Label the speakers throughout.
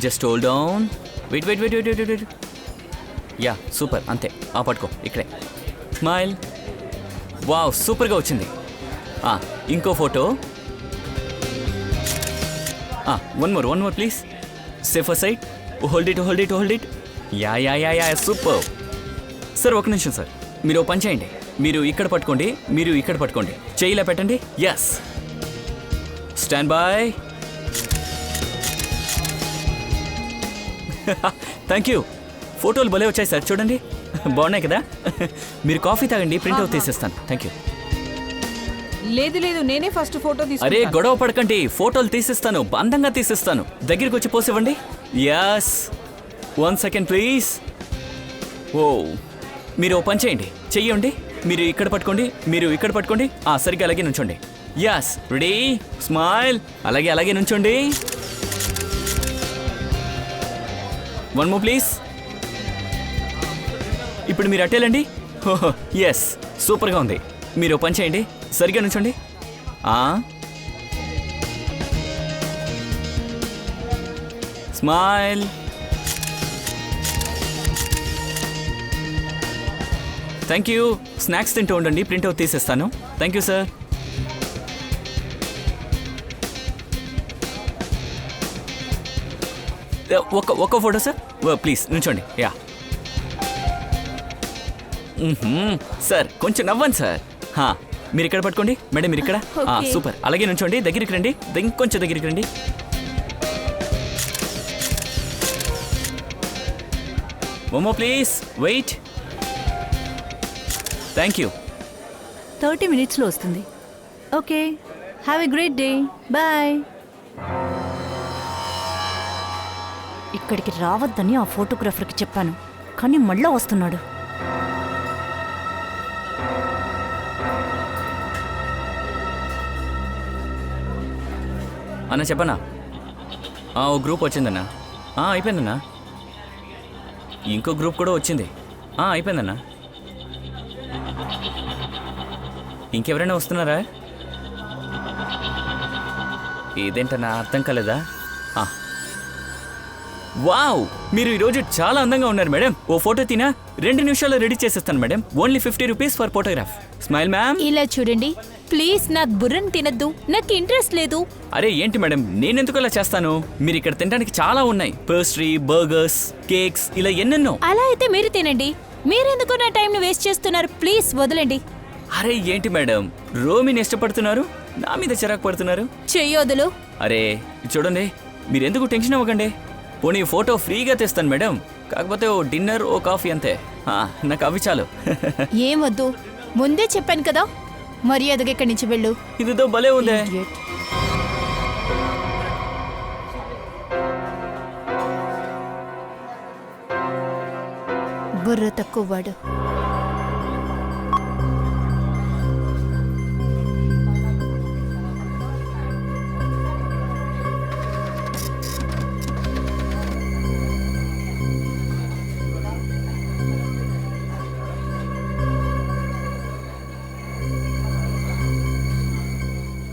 Speaker 1: Just hold on. Wait. Yeah super, అంతే. పట్టుకో ఇక్కడే. స్మైల్. వావ్, సూపర్గా వచ్చింది. ఇంకో photo. One more please. Safer side. Hold it. Yeah super. Sir ఒక నిమిషం సార్, మీరు పని చేయండి. మీరు ఇక్కడ పట్టుకోండి, చేయిలా పెట్టండి. Yes, stand by. Thank you. ఫోటోలు భలే వచ్చాయి సార్, చూడండి. బాగున్నాయి కదా. మీరు కాఫీ తాగండి, ప్రింట్ అవుట్ తీసేస్తాను. Thank you.
Speaker 2: లేదు నేనే ఫస్ట్ ఫోటో తీసుకుంటాను.
Speaker 1: అరే గొడవ పడకండి, ఫోటోలు తీసిస్తాను, అందంగా తీసిస్తాను. దగ్గరికి వచ్చి పోసివ్వండి. Yes, 1 second please. ఓ, మీరు పని చేయండి, చెయ్యండి. మీరు ఇక్కడ పట్టుకోండి. సరిగ్గా అలాగే నుంచోండి. Yes, ready, smile. అలాగే నుంచోండి. One more please. ఇప్పుడు మీరు అట్టేలండి. ఓహో ఎస్, సూపర్గా ఉంది. మీరు పని చేయండి, సరిగ్గా నుంచోండి. స్మైల్. Thank you. స్నాక్స్ తింటూ ఉండండి, ప్రింట్అవుట్ తీసేస్తాను. Thank you sir. ఒక్క ఫోటో సార్, ప్లీజ్ నుంచోండి. యా సార్, కొంచెం నవ్వండి సార్. మీరు ఇక్కడ పట్టుకోండి మేడం, మీరు ఇక్కడ. సూపర్, అలాగే నుంచోండి. దగ్గరికి రండి, ఇంకొంచెం దగ్గరికి రండి. Momo please, wait. Thank you.
Speaker 3: 30 minutesలో వస్తుంది. Okay, have a great day, bye. ఇక్కడికి రావద్దని ఆ ఫోటోగ్రాఫర్కి చెప్పాను, కానీ మళ్ళా వస్తున్నాడు.
Speaker 1: అన్న చెప్పనా? ఓ గ్రూప్ వచ్చిందన్నా. అయిపోయిందన్నా. ఇంకో గ్రూప్ కూడా వచ్చింది. అయిపోయిందన్నా. ఇంకెవరైనా వస్తున్నారా? ఇదేంటన్నా, అర్థం కాలేదా? వావ్, మీరు ఈరోజు చాలా అందంగా ఉన్నారు మేడం. ఓ ఫోటో తినా 2 నిమిషాల్లో రెడీ చేసేస్తాను madam. Only 50 rupees for photograph. Smile ma'am.
Speaker 4: ఇలా చూడండి ప్లీజ్, నాకు బుర్రని తినద్దు, నాకు ఇంట్రెస్ట్ లేదు.
Speaker 1: అరే ఏంటి మేడం, నేనెందుకు ఇలా చేస్తాను? మీరు ఇక్కడ తినడానికి చాలా ఉన్నాయి. పేస్ట్రీ, బర్గర్స్, కేక్స్, ఇలా ఎన్నెన్నో.
Speaker 4: అలా అయితే మీరు తినండి, మీరెందుకు నా టైంని వేస్ట్ చేస్తున్నారు? ప్లీజ్ వదలండి.
Speaker 1: అరే ఏంటి మేడం, రోమిని ఇష్టపడుతున్నారు, నా మీద చిరాకు పడుతున్నారు.
Speaker 4: చెయ్యొదులు.
Speaker 1: అరే చూడండి, మీరెందుకు టెన్షన్ అవ్వకండి. పోనీ ఫోటో ఫ్రీగా తెస్తాను మేడం, కాకపోతే ఓ డిన్నర్, ఓ కాఫీ అంతే. నాకు అవి చాలు.
Speaker 4: ఏం వద్దు, ముందే చెప్పాను కదా. మర్యాదగా ఇక్కడి నుంచి వెళ్ళు.
Speaker 1: ఇదితో భలే ఉందే.
Speaker 4: బుర్ర తక్కువ వాడు.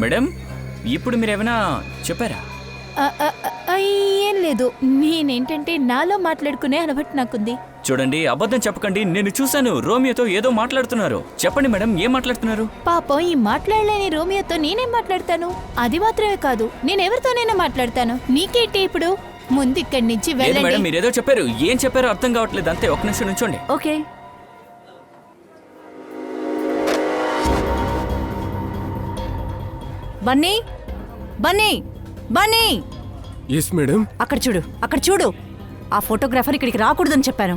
Speaker 1: మేడం, ఇప్పుడు మీరేమైనా చెప్పారా?
Speaker 4: ఏం లేదు, నేనేంటంటే నాలో మాట్లాడుకునే అలవాటు నాకుంది.
Speaker 1: చూడండి, అబద్ధం చెప్పకండి. నేను చూశాను, రోమియోతో ఏదో మాట్లాడుతున్నారు. చెప్పండి మేడం, ఏం మాట్లాడుతున్నారు?
Speaker 4: పాపం, ఈ మాట్లాడలేని రోమియోతో నేనేం మాట్లాడతాను? అది మాత్రమే కాదు, నేనెవరితోనైనా మాట్లాడతాను. నీకేంటి ఇప్పుడు? ముందు ఇక్కడి నుంచి వెళ్ళండి.
Speaker 1: మేడం, మీరేదో చెప్పారు, ఏం చెప్పారో అర్థం కావట్లేదు. అంతే, ఒక్క నిమిషం నుంచోండి.
Speaker 3: Okay. Bunny, Bunny, Bunny.
Speaker 5: Yes madam.
Speaker 3: అక్కడ చూడు. ఆ ఫోటోగ్రాఫర్ ఇక్కడికి రాకూడదని చెప్పాను.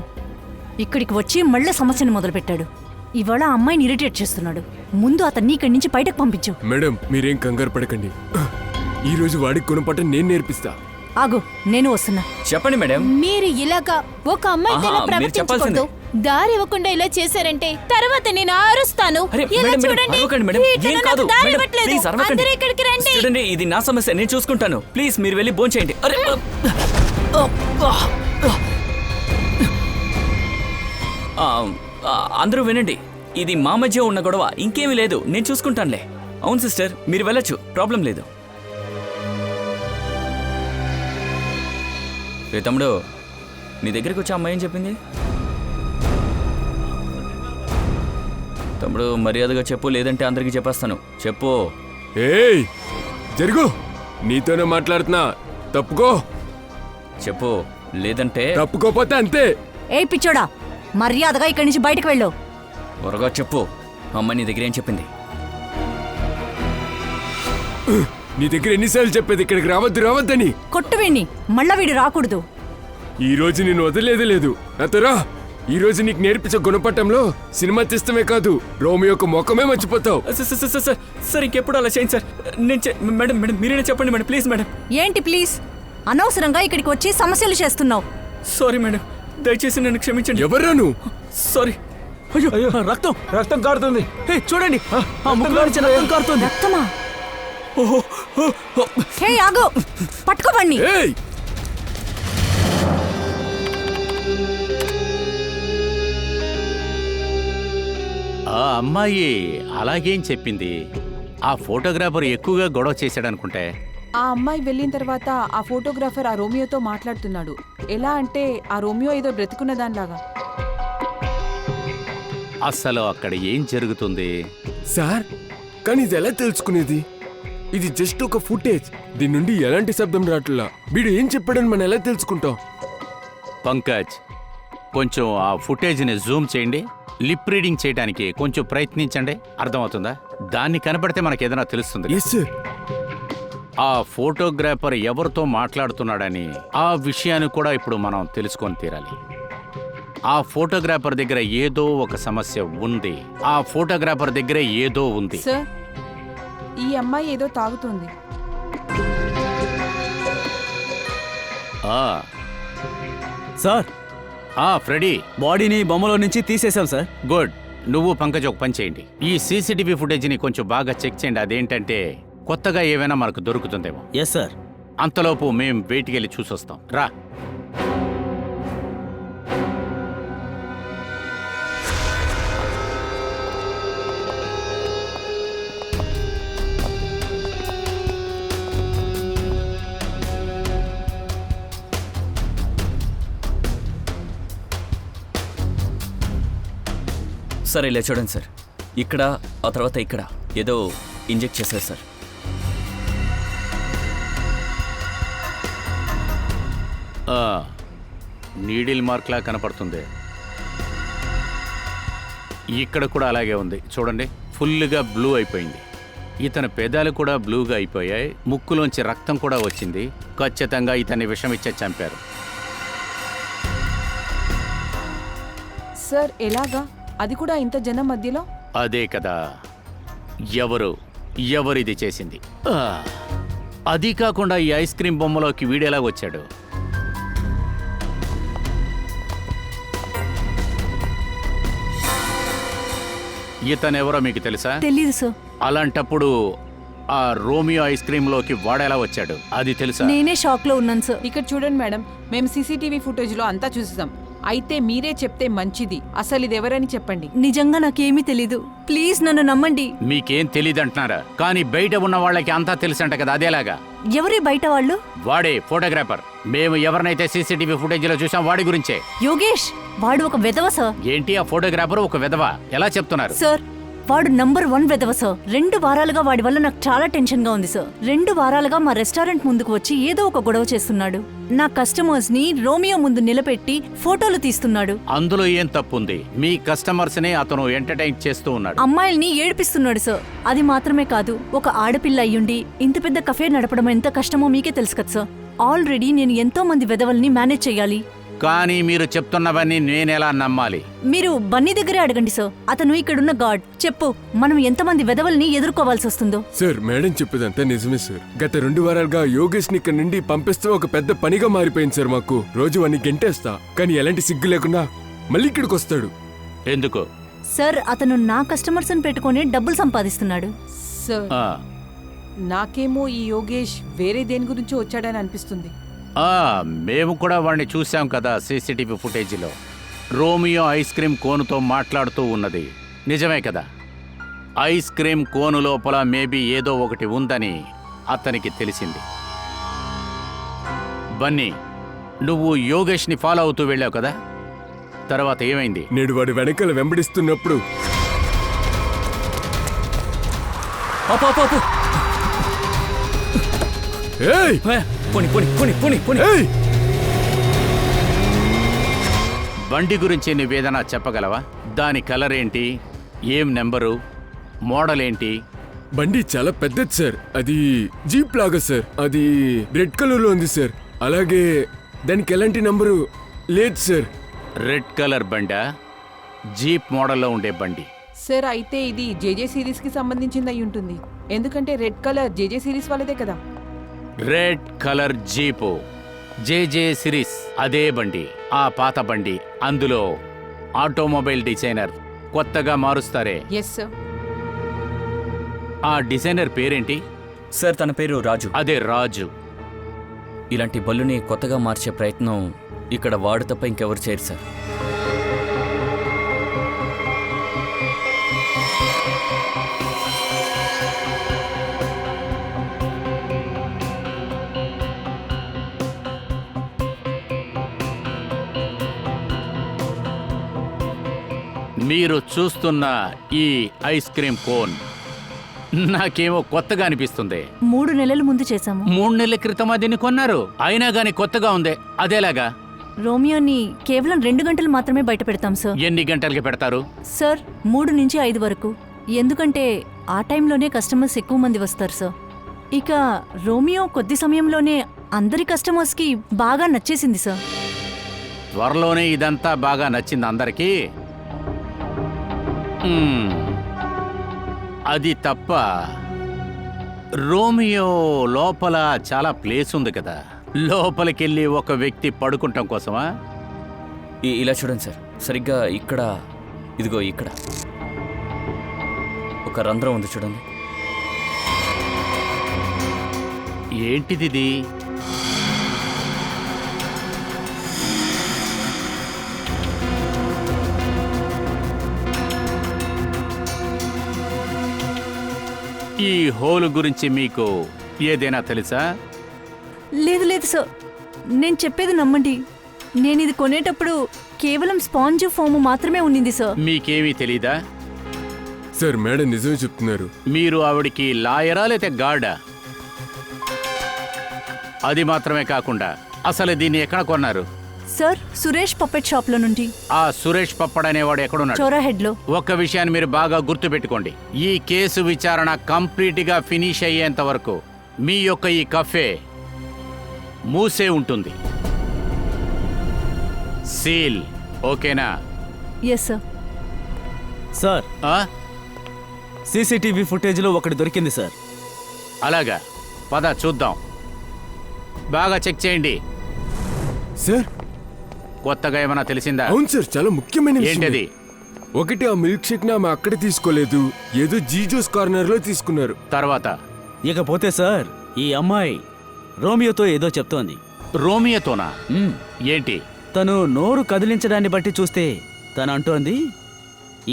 Speaker 3: ఇక్కడికి వచ్చి మళ్ళీ సమస్యను మొదలుపెట్టాడు. ఇవాళ ఆ అమ్మాయిని ఇరిటేట్ చేస్తున్నాడు. ముందు అతన్ని ఇక్కడి నుంచి బయటకు పంపించు.
Speaker 5: మేడం, మీరేం కంగారు పడకండి. ఈ రోజు వాడికి గుణపాఠం నేను నేర్పిస్తా.
Speaker 3: ఆగు, నేను వస్తున్నా.
Speaker 1: చెప్పండి మేడం.
Speaker 4: మీరు ఇలాగా ఒక అమ్మాయితో ఇలా ప్రవర్తించకూడదు. దారి ఇవ్వకుండా ఇలా చేశారంటే తర్వాత నేను అరుస్తాను. ఇలా చూడండి, వీటిలో నాకు దారి ఇవ్వట్లేదు. అందరూ ఇక్కడికి రండి.
Speaker 1: చూడండి, ఇది నా సమస్య, నేను చూసుకుంటాను. ప్లీజ్ మీరు వెళ్ళి భోంచేయండి. అరే అందరూ వినండి, ఇది మా మధ్య ఉన్న గొడవ, ఇంకేమీ లేదు. నేను చూసుకుంటానులే. అవును సిస్టర్, మీరు వెళ్ళొచ్చు, ప్రాబ్లం లేదు. రే తమ్ముడు, నీ దగ్గరికి వచ్చి అమ్మాయి ఏం చెప్పింది? తమ్ముడు మర్యాదగా చెప్పు, లేదంటే అందరికీ చెప్పేస్తాను. చెప్పు.
Speaker 5: ఏయ్ జరుగు, నీతోనే మాట్లాడుతున్నా, తప్పుకో.
Speaker 1: చెప్పు, లేదంటే
Speaker 5: తప్పుకోపోతే అంతే.
Speaker 3: ఏ పిచ్చోడా, మర్యాదగా ఇక్కడి నుంచి బయటకు వెళ్ళు.
Speaker 1: త్వరగా చెప్పు, అమ్మాయి నీ దగ్గర ఏం చెప్పింది?
Speaker 5: నీ దగ్గర ఎన్నిసార్లు చెప్పేది ఇక్కడికి రావద్దని.
Speaker 3: కొట్టు వీణ్ణి, మళ్ళా వీడు రాకూడదు.
Speaker 5: ఈ రోజు నేను వదిలేదే లేదు. నాతో రా. ఈ రోజు నీకు నేర్పించే గుణపట్టంలో సినిమా తీస్తమే కాదు, రోమియో యొక్క ముఖమే మర్చిపోతావు.
Speaker 1: సార్ ఇంకెప్పుడు అలా చేయండి సార్. మేడం మీరేనా చెప్పండి మేడం, ప్లీజ్ మేడం.
Speaker 3: ఏంటి ప్లీజ్? అనవసరంగా ఇక్కడికి వచ్చి సమస్యలు చేస్తున్నావు.
Speaker 1: సారీ మేడం, దయచేసి నన్ను క్షమించండి.
Speaker 5: ఎవర్రా నువ్వు?
Speaker 1: సారీ.
Speaker 6: అయ్యో రక్తం కారుతుంది. చూడండి, ఆ ముక్కులో నుంచి రక్తం కారుతుంది.
Speaker 3: రక్తమా? హే ఆగు, పట్టుకోవండి.
Speaker 5: ఏయ్
Speaker 7: ఆ అమ్మాయి అలాగేం చెప్పింది? ఆ ఫోటోగ్రాఫర్ ఎక్కువగా గొడవ చేశాడనుకుంటే.
Speaker 2: ఆ అమ్మాయి వెళ్ళిన తర్వాత ఆ ఫోటోగ్రాఫర్ ఆ రోమియోతో మాట్లాడుతున్నాడు. ఎలా అంటే ఆ రోమియో ఏదో బ్రతికున్న దానిలాగా.
Speaker 7: అసలు అక్కడ ఏం జరుగుతుంది?
Speaker 5: సార్, కానీ ఇది ఎలా తెలుసుకునేది? ఇది జస్ట్ ఒక ఫుటేజ్. దీని నుండి ఎలాంటి శబ్దం రావట్లా. వీడు ఏం చెప్పాడని మనం ఎలా తెలుసుకుంటాం?
Speaker 7: పంకజ్, కొంచెం ఆ ఫుటేజ్ని జూమ్ చేయండి. లిప్ రీడింగ్ చేయడానికి కొంచెం ప్రయత్నించండి. అర్థమవుతుందా? దాన్ని కనపడితే మనకు ఏదైనా తెలుస్తుంది.
Speaker 5: Yes sir.
Speaker 7: ఆ ఫోటోగ్రాఫర్ ఎవరితో మాట్లాడుతున్నాడని ఆ విషయాన్ని కూడా ఇప్పుడు మనం తెలుసుకొని తీరాలి. ఆ ఫోటోగ్రాఫర్ దగ్గర ఏదో ఒక సమస్య ఉంది. ఆ ఫోటోగ్రాఫర్ దగ్గర ఏదో ఉంది.
Speaker 2: సార్, ఈ అమ్మాయి ఏదో తాగుతుంది.
Speaker 6: సార్,
Speaker 7: ఫ్రెడీ,
Speaker 6: బాడీని బొమ్మలో నుంచి తీసేశాం సార్.
Speaker 7: గుడ్. నువ్వు పంకజ్ ఒక పని చేయండి. ఈ సీసీటీవీ ఫుటేజ్ని కొంచెం బాగా చెక్ చేయండి. అదేంటంటే కొత్తగా ఏవైనా మనకు దొరుకుతుందేమో.
Speaker 6: Yes sir.
Speaker 7: అంతలోపు మేం బయటికెళ్ళి చూసొస్తాం. రా.
Speaker 1: సార్ ఇలా చూడండి సార్, ఇక్కడ ఆ తర్వాత ఇక్కడ ఏదో ఇంజెక్ట్ చేశారు సార్.
Speaker 7: నీడిల్ మార్క్లా కనపడుతుంది. ఇక్కడ కూడా అలాగే ఉంది. చూడండి, ఫుల్గా బ్లూ అయిపోయింది. ఇతని పెదాలు కూడా బ్లూగా అయిపోయాయి. ముక్కులోంచి రక్తం కూడా వచ్చింది. ఖచ్చితంగా ఇతన్ని విషం ఇచ్చే చంపారు.
Speaker 2: సార్ ఎలాగా? అది కూడా ఇంత జనం మధ్యలో?
Speaker 7: అదే కదా, ఎవరిది చేసింది? అది కాకుండా ఈ ఐస్ క్రీమ్ బొమ్మలోకి వీడేలా వచ్చాడు? ఇతనెవరో మీకు తెలుసా?
Speaker 3: తెలీదు సార్.
Speaker 7: అలాంటప్పుడు ఆ రోమియో ఐస్ క్రీమ్ లోకి వాడేలా వచ్చాడు? అది తెలుసా?
Speaker 3: నేనే షాక్ లో ఉన్నాను సార్.
Speaker 2: ఇక్కడ చూడండి మేడం, మేము సీసీటీవీ ఫుటేజ్ లో అంతా చూసాం. అయితే మీరే చెప్తే మంచిది. అసలు ఇది ఎవరని చెప్పండి.
Speaker 3: నిజంగా నాకేమీ తెలీదు. ప్లీజ్ నన్ను నమ్మండి.
Speaker 7: మీకేం తెలీదంటున్నారా? కానీ బయట ఉన్న వాళ్ళకి అంతా తెలుసంట కదా, అదేలాగా?
Speaker 3: ఎవరి బయట వాళ్ళు?
Speaker 7: వాడే ఫోటోగ్రాఫర్. మేము ఎవరినైతే సీసీటీవీ ఫుటేజ్ లో చూసాం వాడి గురించే.
Speaker 3: యోగేష్, వాడు ఒక వెధవ సార్.
Speaker 7: ఏంటి, ఆ ఫోటోగ్రాఫర్ ఒక విధవ? ఎలా చెప్తున్నారు?
Speaker 3: సార్, వాడు నంబర్ 1 వెధవ సార్. 2 వారాలుగా వాడి వల్ల నాకు చాలా టెన్షన్ గా ఉంది సార్. 2 వారాలుగా మా రెస్టారెంట్ ముందుకు వచ్చి ఏదో ఒక గొడవ చేస్తున్నాడు. నా కస్టమర్స్ ని రోమియో ముందు నిలబెట్టి ఫోటోలు తీస్తున్నాడు.
Speaker 7: అందులో ఏం తప్పుంది? మీ కస్టమర్స్ ని అతను ఎంటర్టైన్ చేస్తూ ఉన్నాడు.
Speaker 3: అమ్మాయిల్ని ఏడిపిస్తున్నాడు సార్. అది మాత్రమే కాదు, ఒక ఆడపిల్ల అయ్యుండి ఇంత పెద్ద కఫే నడపడం ఎంత కష్టమో మీకే తెలుసు కదా సార్. ఆల్రెడీ నేను ఎంతో మంది వెధవల్ని మేనేజ్ చేయాలి.
Speaker 7: కానీ మీరు చెప్తున్నవన్నీ నేనెలా నమ్మాలి?
Speaker 3: మీరు బన్నీ దగ్గరే అడగండి సార్. అతను ఇక్కడున్న గాడ్. చెప్పు, మనం ఎంతమంది వెధవల్ని ఎదుర్కోవాల్సి వస్తుందో.
Speaker 5: సార్, మేడం చెప్పేదంతా నిజమే సార్. గత 2 వారాలుగా యోగేష్ ని ఇక్కడ నుండి పంపిస్తే ఒక పెద్ద పనిగా మారిపోయింది సార్ మాకు. రోజు వాడిని గెంటేస్తా, కానీ ఎలాంటి సిగ్గు లేకుండా మళ్ళీ ఇక్కడికి వస్తాడు.
Speaker 7: ఎందుకు?
Speaker 3: సార్, అతను నా కస్టమర్స్ ని పెట్టుకుని డబ్బులు సంపాదిస్తున్నాడు.
Speaker 2: సార్,
Speaker 7: ఆ,
Speaker 2: నాకేమో ఈ యోగేష్ వేరే దేని గురించి వచ్చాడని అనిపిస్తుంది.
Speaker 7: మేము కూడా వాడిని చూసాం కదా సీసీటీవీ ఫుటేజీలో. రోమియో ఐస్ క్రీమ్ కోనుతో మాట్లాడుతూ ఉన్నది నిజమే కదా? ఐస్ క్రీమ్ కోను లోపల మేబీ ఏదో ఒకటి ఉందని అతనికి తెలిసింది. బన్నీ, నువ్వు యోగేష్ని ఫాలో అవుతూ వెళ్ళావు కదా, తర్వాత ఏమైంది?
Speaker 5: నేడు వాడి వెనకాల వెంబడిస్తున్నప్పుడు
Speaker 1: ఆపు, ఆపు, ఆపు.
Speaker 5: ఏయ్!
Speaker 1: పోని పోని పోని పోని పోని.
Speaker 5: ఏయ్!
Speaker 7: బండి గురించి నువ్వేదన్నా చెప్పగలవా? దాని కలర్ ఏంటి, ఏం నెంబరు, మోడల్ ఏంటి?
Speaker 5: బండి చాలా పెద్దది సార్. అది జీప్ లాగా సార్. అది రెడ్ కలర్ లో ఉంది సార్. అలాగే దానికి ఎలాంటి నంబరు లేదు సార్.
Speaker 7: రెడ్ కలర్ బండా? జీప్ మోడల్లో ఉండే బండి.
Speaker 2: సార్ అయితే ఇది జేజే సిరీస్ కి సంబంధించింది అయి ఉంటుంది, ఎందుకంటే రెడ్ కలర్ జేజే సిరీస్ వాళ్ళదే కదా.
Speaker 7: రెడ్ కలర్ జీపు జేజే సిరీస్, అదే బండి, ఆ పాత బండి. అందులో ఆటోమొబైల్ డిజైనర్ కొత్తగా మారుస్తారే,
Speaker 2: ఎస్ సార్.
Speaker 7: ఆ డిజైనర్ పేరేంటి?
Speaker 1: సార్ తన పేరు రాజు.
Speaker 7: అదే రాజు.
Speaker 1: ఇలాంటి బల్లుని కొత్తగా మార్చే ప్రయత్నం ఇక్కడ వాడు తప్ప ఇంకెవరు చేయరు సార్.
Speaker 7: మీరు చూస్తున్న ఈ ఐస్ క్రీమ్ కోన్ నాకేమో కొత్తగా అనిపిస్తుంది.
Speaker 3: 3 నెలల ముందు చేశాము.
Speaker 7: 3 నెలల క్రితం దీన్ని కొన్నారు, అయినా గాని కొత్తగా ఉంది. అదేలాగా?
Speaker 3: రోమియోని కేవలం 2 గంటలు మాత్రమే బయట పెడతాం సార్.
Speaker 7: ఎన్ని గంటలకి పెడతారు?
Speaker 3: సార్ 3 నుంచి 5 వరకు, ఎందుకంటే ఆ టైంలోనే కస్టమర్స్ ఎక్కువ మంది వస్తారు సార్. ఇక రోమియో కొద్ది సమయంలోనే అందరి కస్టమర్స్కి బాగా నచ్చేసింది సార్.
Speaker 7: త్వరలోనే ఇదంతా బాగా నచ్చింది అందరికీ. అది తప్ప రోమియో లోపల చాలా ప్లేస్ ఉంది కదా, లోపలికెళ్ళి ఒక వ్యక్తి పడుకుంటాం కోసమా?
Speaker 1: ఇలా చూడండి సార్, సరిగ్గా ఇక్కడ, ఇదిగో ఇక్కడ ఒక రంధ్రం ఉంది చూడండి.
Speaker 7: ఏంటిది? ఈ హోల్ గురించి మీకు ఏదైనా తెలుసా?
Speaker 3: లేదు లేదు సార్, నేను చెప్పేది నమ్మండి. నేను ఇది కొనేటప్పుడు కేవలం స్పాంజ్ ఫోమ్ మాత్రమే ఉండింది సార్.
Speaker 7: మీకేమీ తెలీదా?
Speaker 5: సార్ మేడం నిజమే చెప్తున్నారు.
Speaker 7: మీరు ఆవిడికి లాయరా లేతే గార్డా? అది మాత్రమే కాకుండా అసలు దీన్ని ఎక్కడ కొన్నారు?
Speaker 3: సార్ సురేష్ పప్పెట్ షాప్ లో నుండి.
Speaker 7: ఆ సురేష్ పప్పడ్ అనేవాడు ఎక్కడున్నాడు?
Speaker 3: చోరాహెడ్ లో.
Speaker 7: ఒక్క విషయాన్ని మీరు బాగా గుర్తుపెట్టుకోండి, ఈ కేసు విచారణ కంప్లీట్ గా ఫినిష్ అయ్యేంత వరకు మీ యొక్క ఈ కఫే మూసే ఉంటుంది. సీల్ ఓకేనా?
Speaker 3: Yes sir.
Speaker 6: సార్
Speaker 7: ఆ?
Speaker 6: సీసీటీవీ ఫుటేజ్లో ఒకటి దొరికింది సార్.
Speaker 7: అలాగా, పద చూద్దాం. బాగా చెక్ చేయండి.
Speaker 5: సార్
Speaker 7: కొత్తగా ఏమైనా తెలిసిందా?
Speaker 5: అవును సార్, చాలా ముఖ్యమైన విషయం.
Speaker 7: ఏంటది?
Speaker 5: ఒకటి, ఆ మిల్క్ షేక్ ని ఆమె అక్కడ తీసుకోలేదు, ఏదో జీజోస్ కార్నర్ లో తీసుకున్నారు.
Speaker 7: తర్వాత
Speaker 6: ఇకపోతే సార్, ఈ అమ్మాయి రోమియోతో ఏదో చెప్తోంది.
Speaker 7: రోమియోతోనా? ఏంటి?
Speaker 6: తను నోరు కదిలించడాన్ని బట్టి చూస్తే తను అంటోంది,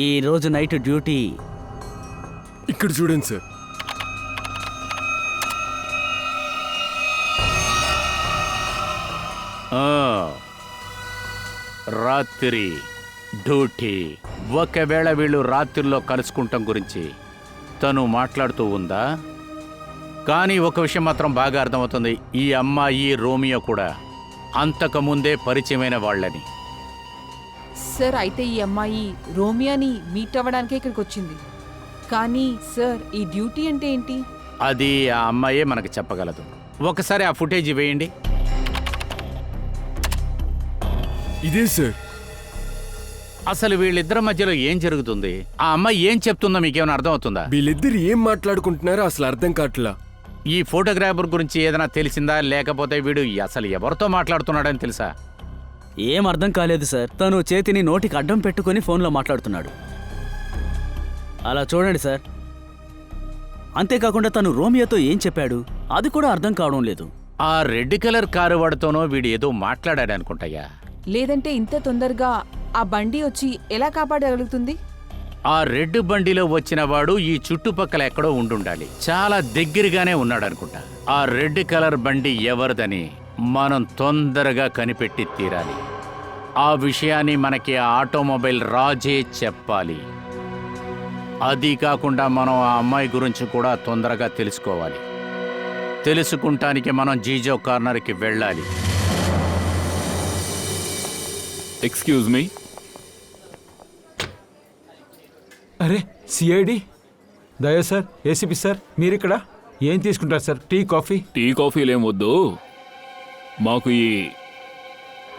Speaker 6: ఈ రోజు నైట్ డ్యూటీ.
Speaker 5: ఇక్కడ చూడండి సార్.
Speaker 7: రాత్రి డ్యూటీ. ఒకవేళ వీళ్ళు రాత్రిలో కలుసుకుంటాం గురించి తను మాట్లాడుతూ ఉందా? కానీ ఒక విషయం మాత్రం బాగా అర్థమవుతుంది, ఈ అమ్మాయి రోమియో కూడా అంతకుముందే పరిచయమైన వాళ్ళని.
Speaker 2: సార్ అయితే ఈ అమ్మాయి రోమియోని మీట్ అవ్వడానికే ఇక్కడికి వచ్చింది. కానీ సార్ ఈ డ్యూటీ అంటే ఏంటి?
Speaker 7: అది ఆ అమ్మాయే మనకు చెప్పగలదు. ఒకసారి ఆ ఫుటేజ్ వేయండి.
Speaker 5: ఇదే సార్.
Speaker 7: అసలు వీళ్ళిద్దరి మధ్యలో ఏం జరుగుతుంది? ఆ అమ్మాయి ఏం చెప్తుందో మీకేమైనా అర్థమవుతుందా?
Speaker 5: వీళ్ళిద్దరు ఏం మాట్లాడుకుంటున్నారో అసలు అర్థం కావట్లా.
Speaker 7: ఈ ఫోటోగ్రాఫర్ గురించి ఏదైనా తెలిసిందా, లేకపోతే వీడు అసలు ఎవరితో మాట్లాడుతున్నాడని తెలుసా?
Speaker 6: ఏం అర్థం కాలేదు సార్. తను చేతిని నోటికి అడ్డం పెట్టుకొని ఫోన్లో మాట్లాడుతున్నాడు. అలా చూడండి సార్. అంతేకాకుండా తను రోమియోతో ఏం చెప్పాడు అది కూడా అర్థం కావడం లేదు.
Speaker 7: ఆ రెడ్ కలర్ కారు వాడితోనో వీడు ఏదో మాట్లాడాడు అనుకుంటాయా?
Speaker 2: లేదంటే ఇంత తొందరగా ఆ బండి వచ్చి ఎలా కాపాడగలుగుతుంది?
Speaker 7: ఆ రెడ్ బండిలో వచ్చిన వాడు ఈ చుట్టుపక్కల ఎక్కడో ఉండుండాలి, చాలా దగ్గరగానే ఉన్నాడు అనుకుంటా. ఆ రెడ్ కలర్ బండి ఎవరిదని మనం తొందరగా కనిపెట్టి తీరాలి. ఆ విషయాన్ని మనకి ఆటోమొబైల్ రాజే చెప్పాలి. అది కాకుండా మనం ఆ అమ్మాయి గురించి కూడా తొందరగా తెలుసుకోవాలి. తెలుసుకుంటానికి మనం జీజో కార్నర్కి వెళ్ళాలి.
Speaker 8: Excuse me.
Speaker 9: అరే CID Daya sir, ACP sir, మీరిక్కడ ఏం తీసుకుంటారు సార్? Tea, coffee?
Speaker 8: టీ కాఫీలేం వద్దు, మాకు ఈ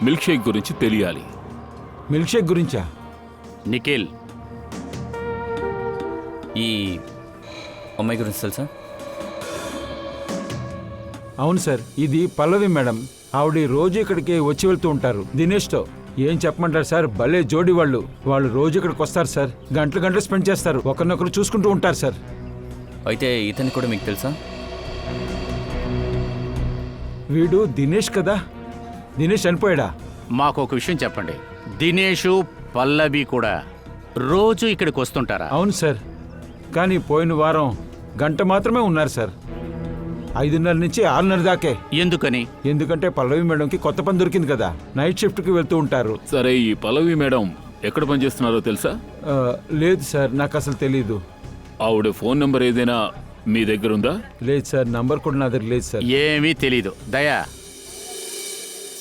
Speaker 8: మిల్క్ షేక్ గురించి తెలియాలి.
Speaker 9: మిల్క్ షేక్ గురించా?
Speaker 7: నిఖిల్,
Speaker 1: ఈ అమ్మాయి గురించి తెలుసా?
Speaker 9: అవును సార్, ఇది పల్లవి మేడం. ఆవిడ రోజు ఇక్కడికి వచ్చి వెళ్తూ ఉంటారు దినేష్తో. ఏం చెప్పమంటారు సార్, భలే జోడి వాళ్ళు. వాళ్ళు రోజు ఇక్కడికి వస్తారు సార్, గంటలు గంటలు స్పెండ్ చేస్తారు, ఒకరినొకరు చూసుకుంటూ ఉంటారు సార్.
Speaker 1: అయితే ఇతను కూడా మీకు తెలుసా?
Speaker 9: వీడు దినేష్ కదా? దినేష్ చనిపోయాడా?
Speaker 7: మాకు ఒక విషయం చెప్పండి. దినేషు, పల్లవి కూడా రోజు ఇక్కడికి వస్తుంటారా?
Speaker 9: అవును సార్, కానీ పోయిన వారం గంట మాత్రమే ఉన్నారు సార్. 5:30 నుంచి 6:30 దాకే.
Speaker 7: ఎందుకని?
Speaker 9: ఎందుకంటే పల్లవి మేడంకి కొత్త పని దొరికింది కదా, నైట్ షిఫ్ట్కి వెళ్తూ ఉంటారు.
Speaker 8: సరే, ఈ పల్లవి మేడం ఎక్కడ పనిచేస్తున్నారో తెలుసా?
Speaker 9: లేదు సార్, నాకు అసలు తెలీదు.
Speaker 8: ఆవిడ ఫోన్ నంబర్ ఏదైనా మీ దగ్గర ఉందా?
Speaker 9: లేదు సార్, నంబర్ కూడా నా దగ్గర లేదు సార్.
Speaker 7: ఏమీ తెలీదు. దయా,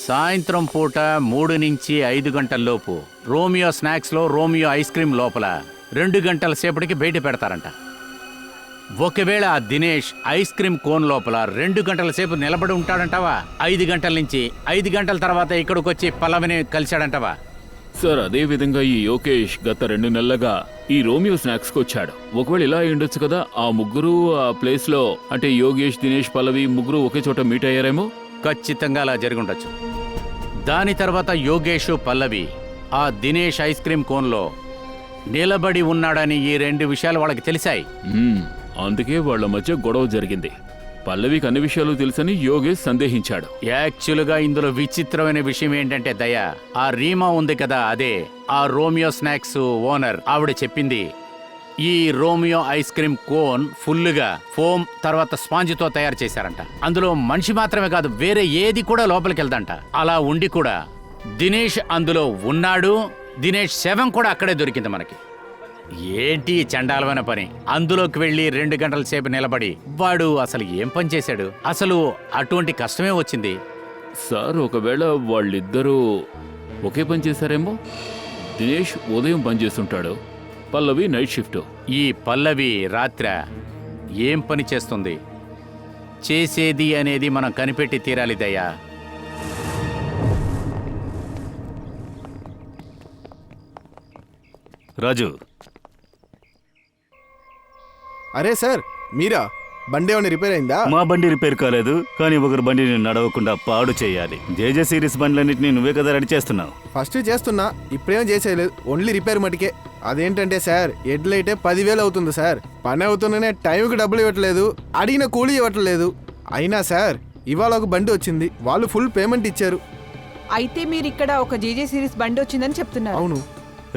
Speaker 7: సాయంత్రం పూట 3 నుంచి 5 గంటల్లోపు రోమియో స్నాక్స్లో రోమియో ఐస్ క్రీమ్ లోపల 2 గంటల సేపటికి బయట పెడతారంట. ఒకవేళ ఆ దినేష్ ఐస్ క్రీమ్ కోన్ లోపల 2 గంటల సేపు నిలబడి ఉంటాడంటావా? 5 గంటల నుంచి 5 గంటల తర్వాత ఇక్కడికి వచ్చి పల్లవిని కలిశాడంటావా?
Speaker 8: సార్, అదే విధంగా ఈ యోగేష్ గత 2 నెలలుగా ఈ రోమియో స్నాక్స్కి వచ్చాడు. ఒకవేళ ఇలా ఉండొచ్చు కదా, ఆ ముగ్గురు ఆ ప్లేస్లో, అంటే యోగేష్, దినేష్, పల్లవి ముగ్గురు ఒకే చోట మీట్ అయ్యారేమో.
Speaker 7: ఖచ్చితంగా అలా జరిగి ఉండొచ్చు. దాని తర్వాత యోగేష్, పల్లవి ఆ దినేష్ ఐస్ క్రీమ్ కోన్లో నిలబడి ఉన్నాడని ఈ 2 విషయాలు వాళ్ళకి తెలిసాయి.
Speaker 8: అందుకే వాళ్ళ మధ్య గొడవ జరిగింది. పల్లవికి అన్ని విషయాలు తెలుసని యోగేష్ సందేహించాడు.
Speaker 7: యాక్చువల్గా ఇందులో విచిత్రమైన విషయం ఏంటంటే దయా, ఆ రీమా ఉంది కదా, అదే ఆ రోమియో స్నాక్స్ ఓనర్. ఆవిడ చెప్పింది ఈ రోమియో ఐస్ క్రీమ్ కోన్ ఫుల్లుగా ఫోమ్ తర్వాత స్పాంజితో తయారు చేశారంట. అందులో మనిషి మాత్రమే కాదు, వేరే ఏది కూడా లోపలికి వెళ్దంట. అలా ఉండి కూడా దినేష్ అందులో ఉన్నాడు. దినేష్ శవం కూడా అక్కడే దొరికింది మనకి. ఏంటి చండాలమైన పని? అందులోకి వెళ్ళి 2 గంటల సేపు నిలబడి వాడు అసలు ఏం పని చేశాడు? అసలు అటువంటి కష్టమే వచ్చింది.
Speaker 8: సార్, ఒకవేళ వాళ్ళిద్దరూ ఒకే పని చేశారేమో. దినేష్ ఉదయం పని చేస్తుంటాడు, పల్లవి నైట్ షిఫ్ట్.
Speaker 7: ఈ పల్లవి రాత్ర ఏం పని చేస్తుంది, చేసేది అనేది మనం కనిపెట్టి తీరాలి దయ్యా.
Speaker 10: రాజు.
Speaker 11: అరే సార్, మీరా? బండి ఏమైనా రిపేర్ అయిందా?
Speaker 10: మా బండి రిపేర్ కాలేదు, కానీ ఒకరి బండిని నడవకుండా పాడు చేయాలి. జేజే సిరీస్ బండ్లన్నింటినీ నువ్వే కదా రెడీ చేస్తున్నావు.
Speaker 11: ఫస్ట్ చేస్తున్నా, ఇప్పుడేం చేసేయలేదు, ఓన్లీ రిపేర్ మటుకే. అదేంటంటే సార్, హెడ్ లైటే 10,000 అవుతుంది సార్. పని అవుతుందనే టైంకి డబ్బులు ఇవ్వట్లేదు, అడిగిన కూలీ ఇవ్వట్లేదు. అయినా సార్, ఇవాళ ఒక బండి వచ్చింది, వాళ్ళు ఫుల్ పేమెంట్ ఇచ్చారు.
Speaker 2: అయితే మీరు ఇక్కడ ఒక జేజే సిరీస్ బండి వచ్చిందని చెప్తున్నారు?
Speaker 11: అవును.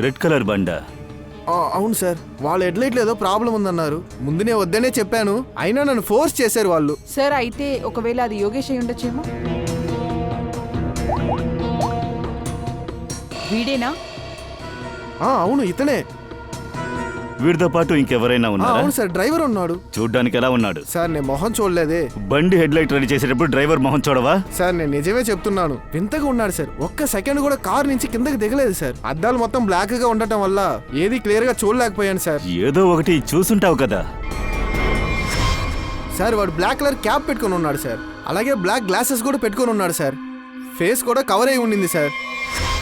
Speaker 10: రెడ్ కలర్ బండా?
Speaker 11: అవును సార్, వాళ్ళ హెడ్ లైట్లో ఏదో ప్రాబ్లం ఉందన్నారు. ముందునే వద్దనే చెప్పాను, అయినా నన్ను ఫోర్స్ చేశారు వాళ్ళు.
Speaker 2: సార్, అయితే ఒకవేళ అది యోగేష్ అయి ఉండొచ్చేమో. వీడేనా?
Speaker 11: అవును, ఇతనే.
Speaker 10: వీడితో పాటు ఇంకెవరైనా ఉన్నారా?
Speaker 11: అవును సార్, డ్రైవర్ ఉన్నాడు.
Speaker 10: చూడ్డానికి ఎలా ఉన్నాడు?
Speaker 11: సార్, నేను మొహం చూడలేదే.
Speaker 10: బండి హెడ్ లైట్ రెడీ చేసేటప్పుడు డ్రైవర్ మొహం చూడవా?
Speaker 11: సార్, నేను నిజమే చెప్తున్నాను, వింతగా ఉన్నాడు సార్. ఒక్క సెకండ్ కూడా కార్ నుంచి కిందకి దిగలేదు సార్. అద్దాలు మొత్తం బ్లాక్ గా ఉండటం వల్ల ఏది క్లియర్ గా చూడలేకపోయాను సార్.
Speaker 10: ఏదో ఒకటి చూసుంటావు కదా.
Speaker 11: సార్, వాడు బ్లాక్ కలర్ క్యాప్ పెట్టుకుని ఉన్నాడు సార్, అలాగే బ్లాక్ గ్లాసెస్ కూడా పెట్టుకుని ఉన్నాడు సార్. ఫేస్ కూడా కవర్ అయి ఉండింది సార్.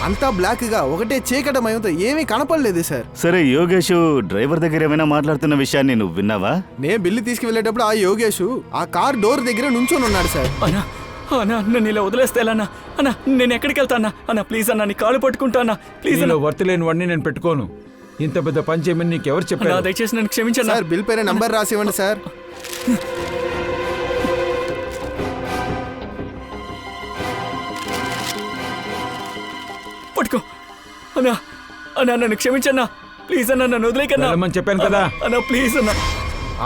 Speaker 11: అంతా బ్లాక్ గా ఒకటే చీకటమయంతో ఏమీ కనపడలేదు సార్.
Speaker 10: సరే, యోగేష్ డ్రైవర్ దగ్గర ఏమైనా మాట్లాడుతున్న విషయాన్ని నువ్వు విన్నావా?
Speaker 11: నేను బిల్లు తీసుకువెళ్ళేటప్పుడు ఆ యోగేష్ ఆ కార్ డోర్ దగ్గర నుంచొని ఉన్నాడు సార్.
Speaker 1: అన్నా, అన్నా, నన్ను ఇలా వదిలేస్తే ఎలా అన్నా? అన్నా, నేను ఎక్కడికి వెళ్తానా? అన్నా ప్లీజ్ అన్నా, నీ కాలు పట్టుకుంటానా ప్లీజ్.
Speaker 9: నీలో వర్త్ లేని వాడిని నేను పెట్టుకోను. ఇంత పెద్ద పని చేయమని నీకెవరు చెప్పారు?
Speaker 1: దయచేసి నన్ను క్షమించండి
Speaker 11: సార్. బిల్ పైన నంబర్ రాసి ఇవ్వండి సార్.
Speaker 1: పట్టుకో అన్నా. అన్నా, నన్ను క్షమించన్నా ప్లీజ్ అన్నా, నన్ను వదిలేకన్నా.
Speaker 9: వెళ్ళమని చెప్పాను కదా.
Speaker 1: అన్నా ప్లీజ్ అన్నా.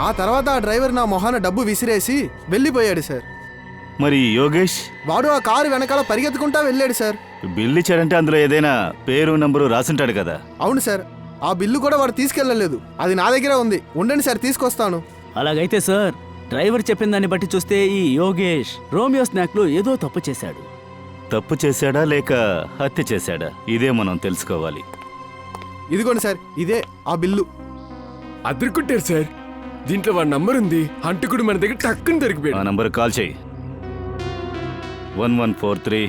Speaker 11: ఆ తర్వాత ఆ డ్రైవర్ నా మొహాన డబ్బు విసిరేసి వెళ్ళిపోయాడు సార్.
Speaker 10: మరి యోగేష్
Speaker 11: వాడు ఆ కారు వెనకాల పరిగెత్తుకుంటా వెళ్ళాడు సార్.
Speaker 10: బిల్లు ఇచ్చాడంటే అందులో ఏదైనా పేరు నంబరు రాసుంటాడు కదా.
Speaker 11: అవును సార్, ఆ బిల్లు కూడా వాడు తీసుకెళ్ళలేదు. అది నా దగ్గర ఉంది. ఉండండి సార్, తీసుకొస్తాను.
Speaker 6: అలాగైతే సార్ డ్రైవర్ చెప్పిన దాన్ని బట్టి చూస్తే ఈ యోగేష్ రోమియో స్నాక్లో ఏదో తప్పు చేశాడు.
Speaker 10: తప్పు చేశాడా లేక హత్య చేశాడా, ఇదే మనం తెలుసుకోవాలి.
Speaker 11: ఇదిగోండి సార్, ఇదే ఆ బిల్లు.
Speaker 5: అద్దరుకుంటారు సార్. దీంట్లో వాడి నంబర్ ఉంది. హంతకుడు మన దగ్గర టక్కుని
Speaker 10: ఆ
Speaker 5: దొరికిపోయాడు.
Speaker 10: నంబర్ కాల్ చేయి. 1143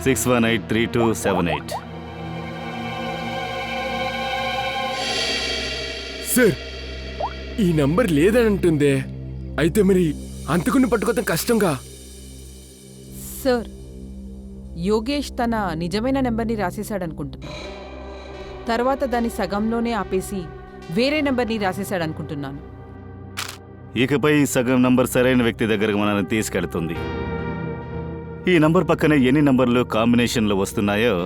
Speaker 10: 618 3278.
Speaker 5: సార్ ఈ నంబర్ లేదని అంటుందే. అయితే మరి అంతకుని పట్టుకోవడం కష్టంగా.
Speaker 2: సార్, యోగేష్ తన నిజమైన నెంబర్ని రాసేశాడనుకుంటున్నా. తర్వాత దాన్ని సగంలోనే ఆపేసి వేరే నెంబర్ని రాసేశాడనుకుంటున్నాను.
Speaker 10: ఇకపై ఈ సగం నంబర్ సరైన వ్యక్తి దగ్గరకు మనల్ని తీసుకెళ్తుంది. ఈ నంబర్ పక్కనే ఎన్ని నంబర్లు కాంబినేషన్లో వస్తున్నాయో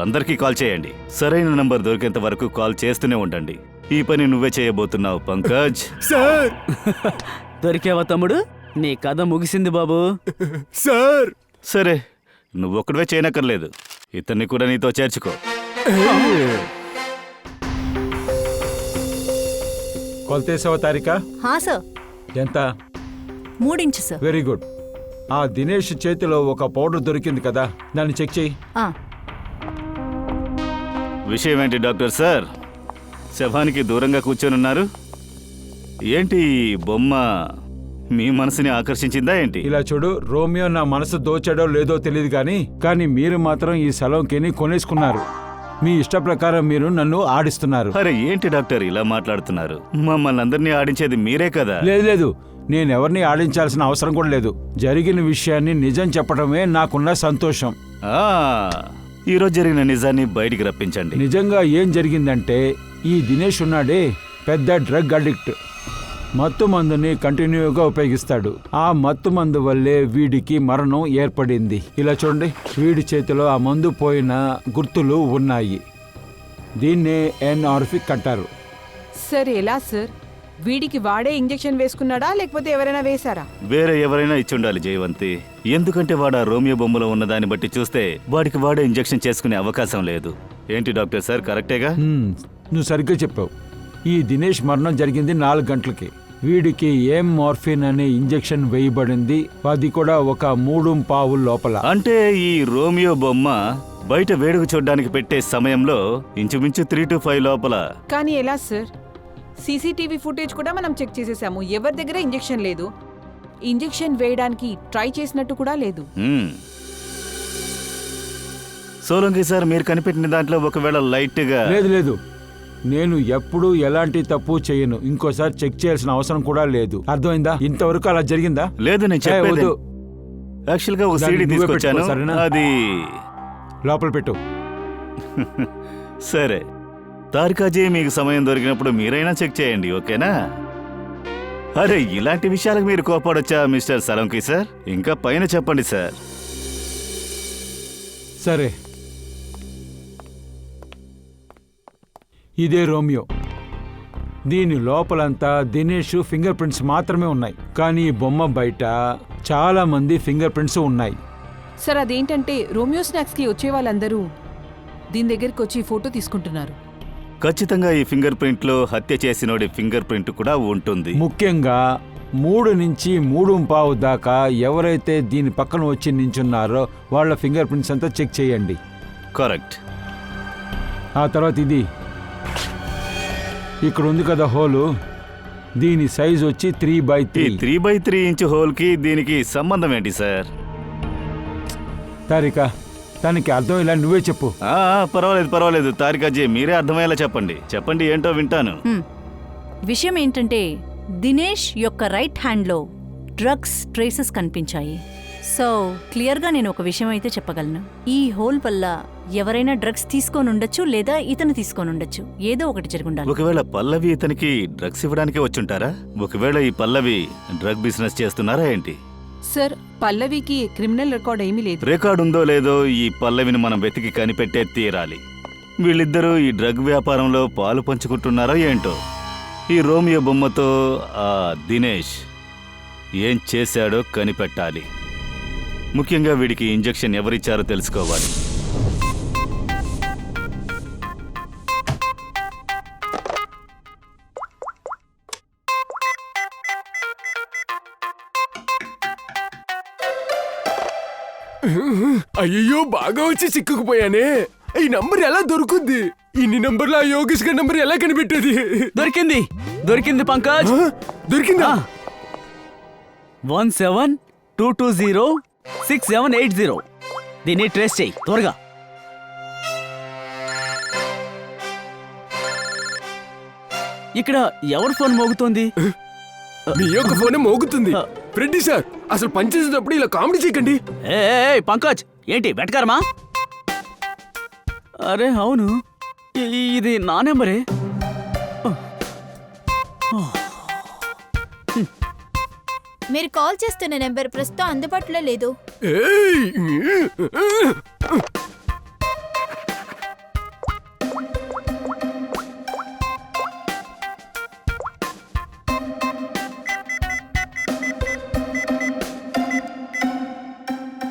Speaker 10: అందరికీ కాల్ చేయండి. సరైన నంబర్ దొరికేంత వరకు కాల్ చేస్తూనే ఉండండి. ఈ పని నువ్వే చేయబోతున్నావు పంకజ్.
Speaker 5: సార్
Speaker 6: దొరికావా తమ్ముడు? నీ కథ ముగిసింది బాబు.
Speaker 5: సార్
Speaker 10: సరే, నువ్వొక్కడివే చేయనక్కర్లేదు. ఇతన్ని కూడా నీతో చేర్చుకో.
Speaker 9: కొలతేసావా తారిక?
Speaker 3: హా సార్,
Speaker 9: ఎంత?
Speaker 3: 3 ఇంచు సార్.
Speaker 9: Very good. ఆ దినేష్ చేతిలో ఒక పౌడర్ దొరికింది కదా, దాన్ని చెక్ చేయి.
Speaker 3: ఆ,
Speaker 10: విషయం ఏంటి డాక్టర్ సార్? శవానికి దూరంగా కూర్చొనున్నారు. ఏంటి ఈ బొమ్మ మీ మనసుని ఆకర్షించిందా ఏంటి?
Speaker 9: ఇలా చూడు, రోమియో నా మనసు దోచాడో లేదో తెలియదు కానీ మీరు మాత్రం ఈ సలోంకిని కొనేసుకున్నారు. మీ ఇష్ట ప్రకారం మీరు నన్ను ఆడిస్తున్నారు.
Speaker 10: అరే ఏంటి డాక్టర్ ఇలా మాట్లాడుతున్నారు? మమ్మల్ని అందరినీ ఆడించేది మీరే కదా.
Speaker 9: లేదు, నేనెవరిని ఆడించాల్సిన అవసరం కూడా లేదు. జరిగిన విషయాన్ని నిజం చెప్పడమే నాకున్న సంతోషం.
Speaker 10: ఈరోజు జరిగిన నిజాన్ని బయటికి రప్పించండి.
Speaker 9: నిజంగా ఏం జరిగిందంటే, ఈ దినేష్ ఉన్నాడే పెద్ద డ్రగ్ అడిక్ట్. మత్తు మందుని కంటిన్యూగా ఉపయోగిస్తాడు. ఆ మత్తు మందు వల్లే వీడికి మరణం ఏర్పడింది. ఇలా చూడండి, వీడి చేతిలో ఆ మందు పోయిన గుర్తులు ఉన్నాయి. దీన్నే ఎన్ఆర్ఫిక్ అంటారు.
Speaker 2: సార్, ఎలా సార్? వీడికి వాడే ఇంజెక్షన్ వేసుకున్నాడా లేకపోతే ఎవరైనా వేశారా?
Speaker 10: వేరే ఎవరైనా ఇచ్చుండాలి జయవంతి. ఎందుకంటే వాడు ఆ రోమియో బొమ్మలో ఉన్న దాన్ని బట్టి చూస్తే వాడికి వాడే ఇంజెక్షన్ చేసుకునే అవకాశం లేదు. ఏంటి డాక్టర్ సార్, కరెక్టేగా?
Speaker 9: నువ్వు సరిగ్గా చెప్పావు. ఈ దినేష్ మరణం జరిగింది 4 గంటలకి. వీడికి ఏం మార్ఫిన్ అనే ఇంజెక్షన్ వేయబడింది. అది కూడా ఒక 3:15 లోపల.
Speaker 10: అంటే ఈ రోమియో బొమ్మ బయట వేడుక చూడడానికి పెట్టే సమయంలో ఇంచుమించు 3 to 5 లోపల.
Speaker 2: కానీ ఎలా సార్? సీసీటీవీ ఫుటేజ్ కూడా మనం చెక్ చేసేసాము. ఎవరి దగ్గర ఇంజెక్షన్ లేదు. ఇంజెక్షన్ వేయడానికి ట్రై చేసినట్టు కూడా లేదు.
Speaker 10: సోలంకి సార్, మీరు కనిపెట్టిన దాంట్లో ఒకవేళ లైట్గా
Speaker 9: లేదు, నేను ఎప్పుడూ ఎలాంటి తప్పు చేయను. ఇంకోసారి చెక్ చేయాల్సిన అవసరం కూడా లేదు. అర్థమైందా? ఇంతవరకు అలా జరిగిందా?
Speaker 10: లేదు, నేను చెప్పేది యాక్చువల్గా ఒక సీడీ
Speaker 9: నువ్వే
Speaker 10: తీసుకొచ్చాను.
Speaker 9: పెట్టుకో, సరేనా?
Speaker 10: అది
Speaker 9: లోపల పెట్టు.
Speaker 10: సరే తారికాజీ, మీకు సమయం దొరికినప్పుడు మీరైనా చెక్ చేయండి, ఓకేనా? అరే ఇలాంటి విషయాలకు మీరు కోపాడొచ్చా మిస్టర్ సలంకి సార్? ఇంకా పైన చెప్పండి సార్.
Speaker 9: సరే, ఇదే రోమియో. దీని లోపలంతా దినేష్ ఫింగర్ ప్రింట్స్ మాత్రమే ఉన్నాయి. కానీ ఈ బొమ్మ బయట చాలా మంది ఫింగర్ ప్రింట్స్ ఉన్నాయి.
Speaker 2: సార్, అదేంటంటే రోమియో స్నాక్స్కి వచ్చే వాళ్ళందరూ దీని దగ్గరికి వచ్చి ఫోటో తీసుకుంటున్నారు.
Speaker 10: ఖచ్చితంగా ఈ ఫింగర్ ప్రింట్ లో హత్య చేసినోడి ఫింగర్ ప్రింట్ కూడా ఉంటుంది.
Speaker 9: ముఖ్యంగా 3 నుంచి 3:15 దాకా ఎవరైతే దీని పక్కన వచ్చి నించున్నారో వాళ్ళ ఫింగర్ ప్రింట్స్ అంతా చెక్ చేయండి.
Speaker 10: కరెక్ట్.
Speaker 9: ఆ తర్వాత ఇది ఇక్కడ ఉంది కదా హోలు, దీని సైజ్ వచ్చి 3x3.
Speaker 10: 3x3 ఇంచు హోల్ కి దీనికి సంబంధం ఏంటి సార్?
Speaker 9: తారిక, దానికి అర్థం ఇలా నువ్వే చెప్పు.
Speaker 10: పర్వాలేదు తారికాజీ, మీరే అర్థమయ్యేలా చెప్పండి ఏంటో వింటాను.
Speaker 3: విషయం ఏంటంటే, దినేష్ యొక్క రైట్ హ్యాండ్లో డ్రగ్స్ ట్రేసెస్ కనిపించాయి. సో క్లియర్గా నేను ఒక విషయం అయితే చెప్పగలను. ఈ హోల్ వల్ల ఎవరైనా డ్రగ్స్ తీసుకొని ఉండొచ్చు, లేదా ఇతను తీసుకొని ఉండొచ్చు. ఏదో ఒకటి జరుగుండాలి.
Speaker 10: ఒకవేళ పల్లవి ఇతనికి డ్రగ్స్ ఇవ్వడానికే వచ్చుంటారా? ఒకవేళ ఈ పల్లవి డ్రగ్ బిజినెస్ చేస్తున్నారా ఏంటి?
Speaker 2: సార్, పల్లవికి క్రిమినల్ రికార్డ్ ఏమీ లేదు.
Speaker 10: రికార్డు ఉందో లేదో ఈ పల్లవిని మనం వెతికి కనిపెట్టే తీరాలి. వీళ్ళిద్దరూ ఈ డ్రగ్ వ్యాపారంలో పాలు పంచుకుంటున్నారో ఏంటో. ఈ రోమియో బొమ్మతో ఆ దినేష్ ఏం చేశాడో కనిపెట్టాలి. ముఖ్యంగా వీడికి ఇంజెక్షన్ ఎవరిచ్చారో తెలుసుకోవాలి.
Speaker 5: అయ్యో బాగా వచ్చి చిక్కుకుపోయానే. ఈ నంబర్ ఎలా దొరుకుద్ది? ఇన్ని నంబర్లు ఆ యోగేష్ గారి నంబర్ ఎలా కనిపెట్టేది?
Speaker 6: దొరికింది పంకజ్.
Speaker 5: దొరికిందా?
Speaker 6: 17220670. దీన్ని ట్రేస్ చేయి త్వరగా. ఇక్కడ ఎవరి ఫోన్ మోగుతోంది?
Speaker 5: మీ యొక్క ఫోన్ మోగుతుంది. ఫ్రెండి సార్, అసలు పనిచేసేటప్పుడు ఇలా కామెడీ చేయకండి.
Speaker 6: ఏ పంకజ్, ఏంటి వెటకారమా? అరే అవును, ఇది నా నెంబరే.
Speaker 4: మీరు కాల్ చేస్తున్న నెంబర్ ప్రస్తుతం అందుబాటులో లేదు.
Speaker 5: ఏయ్!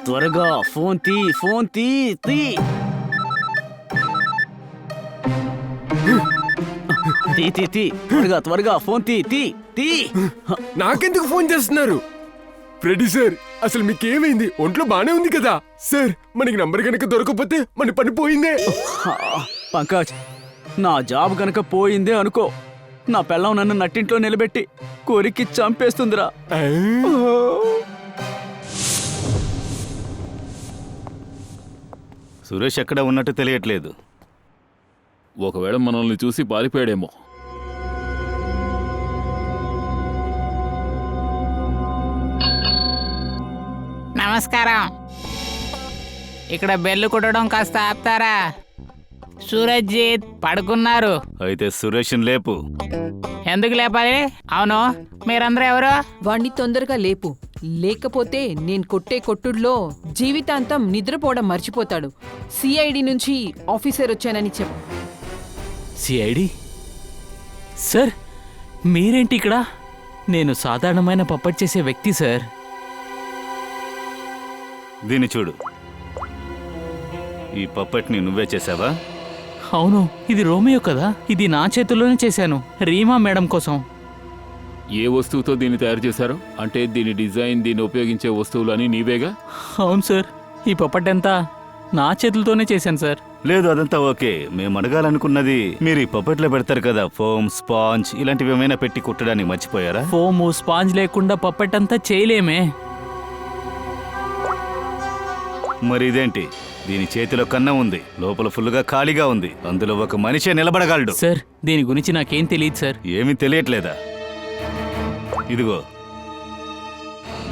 Speaker 6: త్వరగా ఫోన్ తీ. త్వరగా ఫోన్ తీ.
Speaker 5: నాకెందుకు ఫోన్ చేస్తున్నారు? ఫ్రెడీ సార్, అసలు మీకేమైంది? ఒంట్లో బానే ఉంది కదా సార్? మనకి నంబర్ కనుక దొరకకపోతే మన పని పోయిందే.
Speaker 6: పంకజ్, నా జాబ్ గనక పోయిందే అనుకో, నా పెళ్ళం నన్ను నట్టింట్లో నిలబెట్టి కొరికి చంపేస్తుందిరా.
Speaker 10: సురేష్ ఎక్కడ ఉన్నట్టు తెలియట్లేదు.
Speaker 8: ఒకవేళ మనల్ని చూసి పారిపోయాడేమో.
Speaker 12: నమస్కారం. ఇక్కడ బెల్లు కొట్టడం కాస్త ఆపుతారా? సూరజ్జీత్ పడుకున్నారు.
Speaker 10: అయితే సురేష్ని లేపు.
Speaker 12: ఎందుకు లేపాలి? అవును, మీరందరూ ఎవరు?
Speaker 2: వాణ్ణి తొందరగా లేపు, లేకపోతే నేను కొట్టే కొట్టుడులో జీవితాంతం నిద్రపోవడం మర్చిపోతాడు. సిఐడి నుంచి ఆఫీసర్ వచ్చానని చెప్పు.
Speaker 13: సిఐడి సార్, మీరేంటి ఇక్కడ? నేను సాధారణమైన పప్పట్ చేసే వ్యక్తి సార్.
Speaker 10: దీన్ని చూడు. ఈ పప్పట్ని నువ్వే చేసావా?
Speaker 13: అవును, ఇది రోమియో కదా. ఇది నా చేతుల్లోనే చేశాను, రీమా మేడం కోసం.
Speaker 8: ఏ వస్తువుతో దీన్ని తయారు చేశారో? అంటే దీని డిజైన్, దీన్ని ఉపయోగించే వస్తువులు అని నీవేగా?
Speaker 13: అవును సార్, ఈ పప్పట్ అంతా నా చేతులతోనే చేశాను సార్.
Speaker 10: లేదు, అదంతా ఓకే. మేము అడగాలనుకున్నది, మీరు ఈ పప్పట్లో పెడతారు కదా, ఫోమ్, స్పాంజ్ ఇలాంటివి ఏమైనా పెట్టి కుట్టడానికి మర్చిపోయారా?
Speaker 13: ఫోము, స్పాంజ్ లేకుండా పప్పట్ అంతా చేయలేమే.
Speaker 10: మరి ఇదేంటి? దీని చేతిలో కన్నం ఉంది, లోపల ఫుల్లుగా ఖాళీగా ఉంది. అందులో ఒక మనిషే నిలబడగలడు.
Speaker 13: సార్, దీని గురించి నాకేం తెలియదు సార్.
Speaker 10: ఏమీ తెలియట్లేదా? ఇదిగో,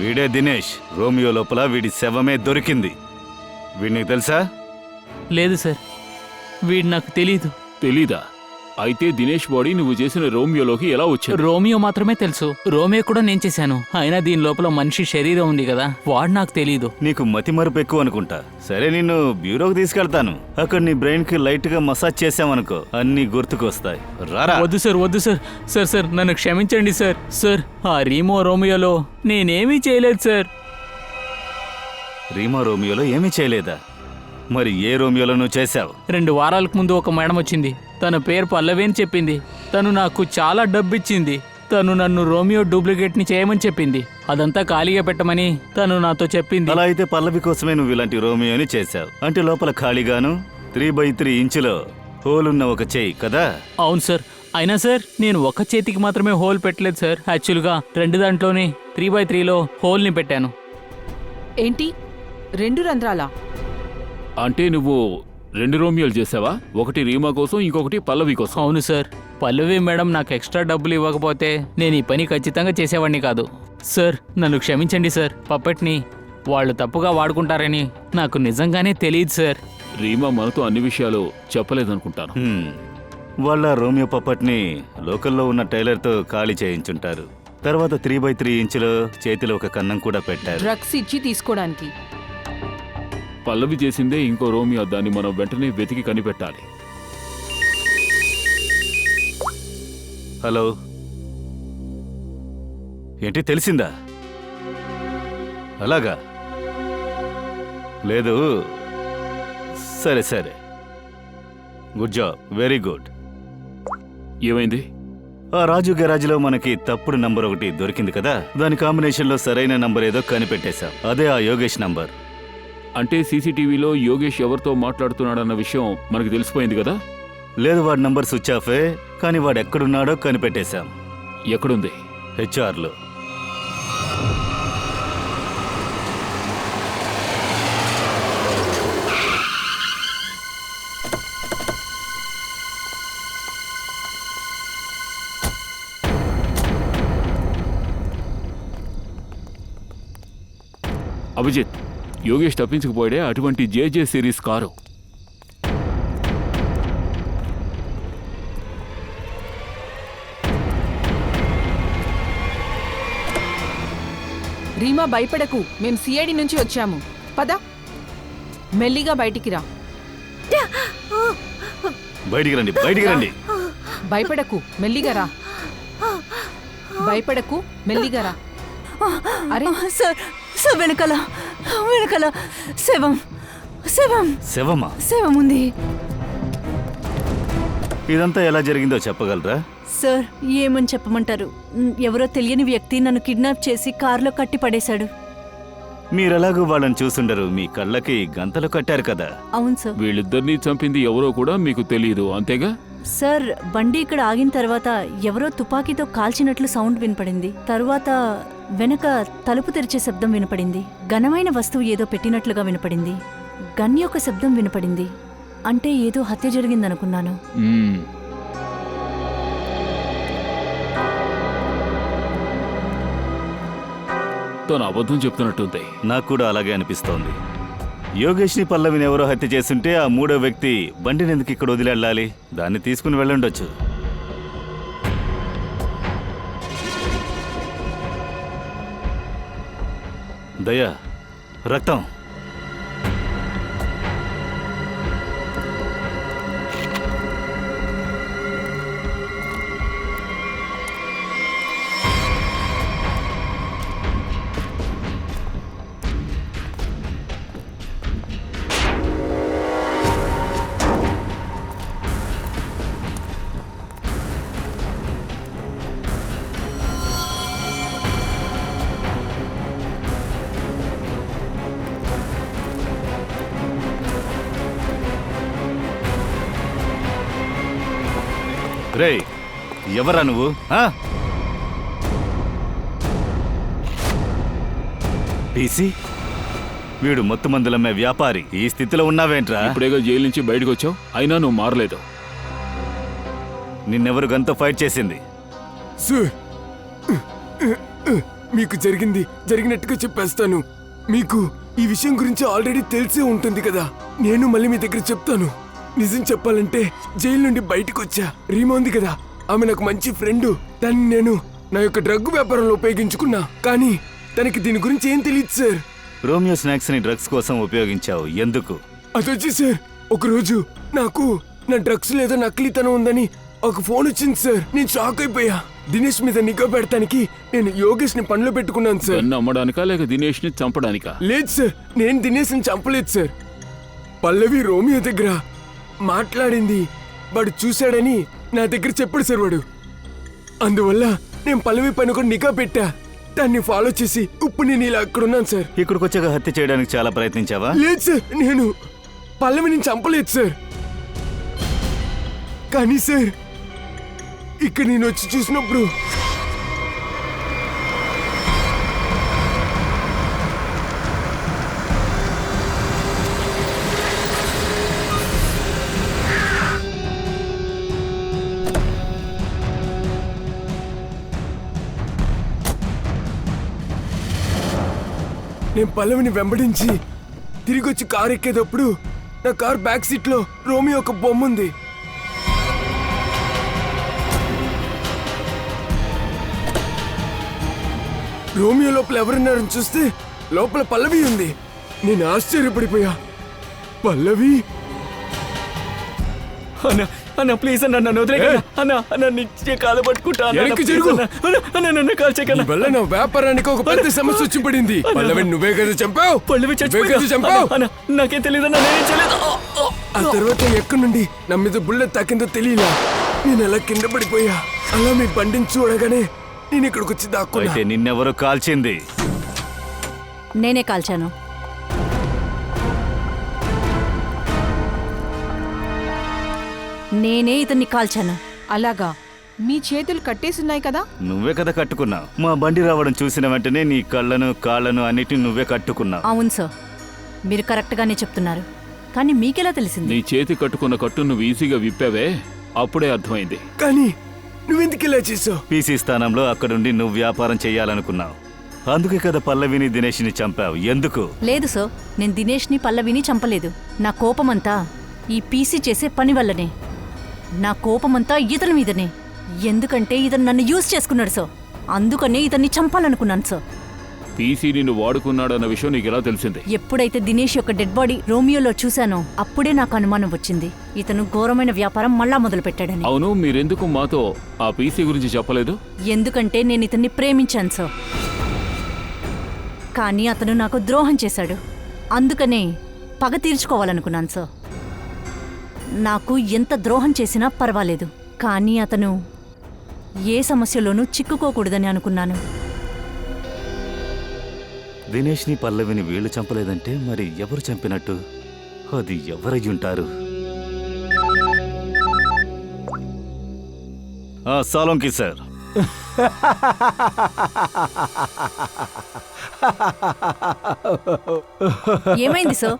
Speaker 10: వీడే దినేష్. రోమియో లోపల వీడి శవమే దొరికింది. వీడికి తెలుసా?
Speaker 13: లేదు సార్, వీడు నాకు తెలీదు.
Speaker 8: తెలీదా? అయితే దినేష్ బాడీ నువ్వు చేసిన రోమియోలోకి ఎలా వచ్చాడు?
Speaker 13: రోమియో మాత్రమే తెలుసు. రోమియో కూడా నేను చేశాను. అయినా దీని లోపల మనిషి శరీరం ఉంది కదా, వాడు నాకు తెలీదు.
Speaker 10: నీకు మతిమరుపు ఎక్కువ అనుకుంటా. సరే, నిన్ను బ్యూరోకి తీసుకెళ్తాను. అక్కడ నీ బ్రెయిన్ కి లైట్ గా మసాజ్ చేసామనుకో, అన్ని గుర్తుకొస్తాయి. రారా.
Speaker 13: వద్దు సార్, వద్దు సార్. సార్ సార్, నన్ను క్షమించండి సార్. సార్, ఆ రీమో రోమియోలో నేనేమీ చేయలేదు సార్.
Speaker 10: రీమా రోమియోలో ఏమీ చేయలేదా? మరి ఏ రోమియోలో నువ్వు చేశావు?
Speaker 13: 2 వారాలకు ముందు ఒక మేడం వచ్చింది. తన పేరు పల్లవి అని చెప్పింది. తను నాకు చాలా డబ్బిచ్చింది. తను నన్ను రోమియో డూప్లికేట్ ని చేయమని చెప్పింది. అదంతా ఖాళీగా పెట్టమని తను నాతో చెప్పింది.
Speaker 10: అలా అయితే పల్లవి కోసమే నువ్వు ఇలాంటి రోమియోని చేశావు. అంటే లోపల ఖాళీగాను 3x3 ఇంచులో హోలున్న ఒక చెయ్యి కదా?
Speaker 13: అవును సార్. అయినా సార్, నేను ఒక చేతికి మాత్రమే హోల్ పెట్టలేదు సార్. యాక్చువల్గా 2 దాంట్లోనే 3x3లో హోల్ని పెట్టాను.
Speaker 2: ఏంటి, 2 రంధ్రాలా?
Speaker 8: అంటే నువ్వు 2 రోమియోలు చేసావా? ఒకటి రీమా కోసం, ఇంకొకటి పల్లవి కోసం.
Speaker 13: అవును సార్. పల్లవి మేడం నాకు ఎక్స్ట్రా డబ్బులు ఇవ్వకపోతే నేను ఈ పని ఖచ్చితంగా చేసేవాడిని కాదు. సార్, నన్ను క్షమించండి సార్. పప్పెట్ని వాళ్ళు తప్పుగా వాడుకుంటారని నాకు నిజంగానే తెలియదు సార్.
Speaker 8: రీమా మనతో అన్ని విషయాలు చెప్పలేదనుకుంటాను.
Speaker 10: వాళ్ళ రోమియో పప్పట్ని లోకల్లో ఉన్న టైలర్తో ఖాళీ చేయించుంటారు. తర్వాత 3x3 ఇంచులో చేతిలో ఒక కన్నం కూడా పెట్టారు.
Speaker 2: డ్రగ్స్ ఇచ్చి తీసుకోవడానికి.
Speaker 8: పల్లవి చేసిందే ఇంకో రోమియో. దాన్ని మనం వెంటనే వెతికి కనిపెట్టాలి.
Speaker 10: హలో, ఏంటి తెలిసిందా? అలాగా? లేదు. సరే సరే, గుడ్ జాబ్, వెరీ గుడ్.
Speaker 8: ఏమైంది?
Speaker 10: ఆ రాజు గరాజ్లో మనకి తప్పుడు నంబర్ ఒకటి దొరికింది కదా, దాని కాంబినేషన్లో సరైన నంబర్ ఏదో కనిపెట్టేశాం. అదే ఆ యోగేష్ నంబర్.
Speaker 8: అంటే సీసీటీవీలో యోగేష్ ఎవరితో మాట్లాడుతున్నాడన్న విషయం మనకు తెలిసిపోయింది కదా?
Speaker 10: లేదు, వాడి నంబర్ స్విచ్ ఆఫే, కానీ వాడు ఎక్కడున్నాడో కనిపెట్టేశాం.
Speaker 8: ఎక్కడుంది?
Speaker 10: హెచ్ఆర్లో.
Speaker 8: అభిజిత్, యోగేష్ తప్పించుకుపోయాడే అటువంటి జేజే సిరీస్ కారు.
Speaker 2: రీమా భయపడకు, మేము సిఐడి నుంచి వచ్చాము. పద, మెల్లిగా బయటికి రా.
Speaker 10: బయటికి రండి, బయటికి రండి.
Speaker 2: భయపడకు, మెల్లిగా రా. భయపడకు, మెల్లిగా రా.
Speaker 3: అరే సార్, సార్ వెనకాల వెనకాల శవం శవం
Speaker 10: శవమా?
Speaker 3: శవం ఉంది.
Speaker 10: ఇదంతా ఎలా జరిగిందో చెప్పగలరా?
Speaker 3: సార్ ఏమని చెప్పమంటారు? ఎవరో తెలియని వ్యక్తి నన్ను కిడ్నాప్ చేసి కారులో కట్టి పడేశాడు.
Speaker 10: మీరెలాగూ వాళ్ళని చూసుండరు, మీ కళ్ళకి గంతలు కట్టారు కదా.
Speaker 3: అవును సార్.
Speaker 8: వీళ్ళిద్దరినీ చంపింది ఎవరో కూడా మీకు తెలియదు, అంతేగా?
Speaker 3: సార్ బండి ఇక్కడ ఆగిన తర్వాత ఎవరో తుపాకీతో కాల్చినట్లు సౌండ్ వినపడింది. తరువాత వెనక తలుపు తెరిచే శబ్దం వినపడింది. ఘనమైన వస్తువు ఏదో పెట్టినట్లుగా వినపడింది. గన్ యొక్క శబ్దం వినపడింది. అంటే ఏదో హత్య జరిగిందనుకున్నాను.
Speaker 8: తను అబద్ధం చెప్తున్నట్టుంది.
Speaker 10: నాకు కూడా అలాగే అనిపిస్తోంది. యోగేష్ని పల్లవిని ఎవరో హత్య చేస్తుంటే ఆ మూడో వ్యక్తి బండిని ఎందుకు ఇక్కడ వదిలి వెళ్ళాలి? దాన్ని తీసుకుని వెళ్ళుండొచ్చు. దయా, రక్తం. రే, ఎవరా నువ్వు? పీసీ, వీడు మొత్తం మందులమ్మే వ్యాపారి. ఈ స్థితిలో ఉన్నావేంట్రా?
Speaker 8: ఇప్పుడేగా జైలు నుంచి బయటకు వచ్చావు, అయినా నువ్వు మారలేదు.
Speaker 10: నిన్నెవరు గంతో ఫైట్ చేసింది?
Speaker 5: సార్, మీకు జరిగినట్టుగా చెప్పేస్తాను. మీకు ఈ విషయం గురించి ఆల్రెడీ తెలిసే ఉంటుంది కదా. నేను మళ్ళీ మీ దగ్గర చెప్తాను. నిజం చెప్పాలంటే జైలు నుండి బయటకు వచ్చా. రీమా ఉంది కదా, ఆమె నాకు మంచి ఫ్రెండ్. దాన్ని నేను నా యొక్క డ్రగ్ వ్యాపారంలో ఉపయోగించుకున్నా. కానీ తనకి దీని గురించి ఏం తెలియదు సార్.
Speaker 10: రోమియో స్నాక్స్ ని డ్రగ్స్ కోసం ఉపయోగించావు, ఎందుకు?
Speaker 5: అదొచ్చి సార్, ఒకరోజు నాకు నా డ్రగ్స్ లేదో నకిలీతనం ఉందని ఒక ఫోన్ వచ్చింది సార్. నేను షాక్ అయిపోయా. దినేష్ మీద నిఘా పెడతానికి నేను యోగేష్ ని పనిలో పెట్టుకున్నాను సార్.
Speaker 8: నమ్మడానికా లేక దినేష్ ని చంపడానికా?
Speaker 5: లేదు సార్, నేను దినేష్ ని చంపలేదు సార్. పల్లవి రోమియో దగ్గర మాట్లాడింది వాడు చూశాడని నా దగ్గర చెప్పాడు సార్ వాడు. అందువల్ల నేను పల్లవి పైన కూడా నిఘా పెట్టా. దాన్ని ఫాలో చేసి ఇప్పుడు నేను ఇలా అక్కడున్నాను సార్.
Speaker 10: ఇక్కడికి వచ్చాక హత్య చేయడానికి చాలా ప్రయత్నించావా?
Speaker 5: లేదు సార్, నేను పల్లవిని చంపలేదు సార్. కానీ సార్, ఇక్కడ నేను వచ్చి చూసినప్పుడు నేను పల్లవిని వెంబడించి తిరిగి వచ్చి కారు ఎక్కేటప్పుడు నా కారు బ్యాక్ సీట్ లో రోమియో ఒక బొమ్మ ఉంది. రోమియో లోపల ఎవరున్నారని చూస్తే లోపల పల్లవి ఉంది. నేను ఆశ్చర్యపడిపోయా. పల్లవి
Speaker 1: అన్న అన్న ప్లీజ్ అన్న నన్ను వదిలేయ్ అన్న అన్న నిచ్చే కాలు పట్టుకుంటా అన్న
Speaker 5: వెనక్కి
Speaker 1: please
Speaker 5: జరుగు.
Speaker 1: అన్న. అన్న, అన్న నన్ను కాల్
Speaker 5: నీ
Speaker 1: చేయకన్నా
Speaker 5: వల్ల నా వ్యాపారానికి ఒక పెద్ద సమస్య వచ్చి పడింది. పల్లవిని నువ్వే కదా చంపావు.
Speaker 1: పళ్ళువి
Speaker 5: నువ్వే కదా చంపావు.
Speaker 1: అన్న నాకేం తెలియదన్నా నేనేం చేయలేదు
Speaker 5: ఆ తర్వాత ఎక్కడి నుండి నా మీద బుల్లెట్ తాకిందో తెలియలా. నేను అలా కింద పడిపోయా. అలా మీ బండిని చూడగానే నేను ఇక్కడికి వచ్చి దాక్కున్నా.
Speaker 10: అయితే నిన్నెవరు కాల్చింది?
Speaker 3: నేనే కాల్చాను. నేనే ఇతన్ని కాల్చాను.
Speaker 2: అలాగా మీ చేతులు కట్టేసున్నాయి కదా?
Speaker 10: నువ్వే కదా కట్టుకున్నావు. మా బండి రావడం చూసిన వెంటనే నీ కళ్ళను కాళ్ళను అన్నిటిని నువ్వే కట్టుకున్నావు.
Speaker 3: అవును సార్, మీరు కరెక్ట్గానే చెప్తున్నారు. కానీ మీకెలా తెలిసింది?
Speaker 8: నీ చేతి కట్టుకున్న కట్టు నువ్వు ఈజీగా విప్పావే, అప్పుడే అర్థమైంది.
Speaker 5: కానీ నువ్వెందుకు ఇలా చేసావు?
Speaker 10: పీసీ స్థానంలో అక్కడుండి నువ్వు వ్యాపారం చేయాలనుకున్నావు. అందుకే కదా పల్లవిని దినేష్ని చంపావు. ఎందుకు?
Speaker 3: లేదు సార్, నేను దినేష్ని పల్లవిని చంపలేదు. నా కోపమంతా ఈ పీసీ చేసే పని వల్లనే. నా కోపమంతా ఇతని మీదనే. ఎందుకంటే ఇతను నన్ను యూజ్ చేసుకున్నాడు సార్. అందుకనే ఇతన్ని చంపాలనుకున్నాను సార్.
Speaker 8: పీసీ నిన్ను వాడుకున్నాడన్న విషయం నీకు ఎలా తెలిసింది?
Speaker 3: ఎప్పుడైతే దినేష్ యొక్క డెడ్ బాడీ రోమియోలో చూశానో అప్పుడే నాకు అనుమానం వచ్చింది. ఇతను ఘోరమైన వ్యాపారం మళ్ళా మొదలు పెట్టాడని.
Speaker 8: అవును, మీరెందుకు మాతో ఆ పీసీ గురించి చెప్పలేదు?
Speaker 3: ఎందుకంటే నేను ఇతన్ని ప్రేమించాను సార్. కానీ అతను నాకు ద్రోహం చేశాడు. అందుకనే పగ తీర్చుకోవాలనుకున్నాను సార్. నాకు ఎంత ద్రోహం చేసినా పర్వాలేదు, కానీ అతను ఏ సమస్యలోనూ చిక్కుకోకూడదని అనుకున్నాను.
Speaker 10: దినేష్ని పల్లవిని వీళ్ళు చంపలేదంటే మరి ఎవరు చంపినట్టు? అది ఎవరయ్యుంటారు? సాలోంకి సార్.
Speaker 3: ఏమైంది సార్?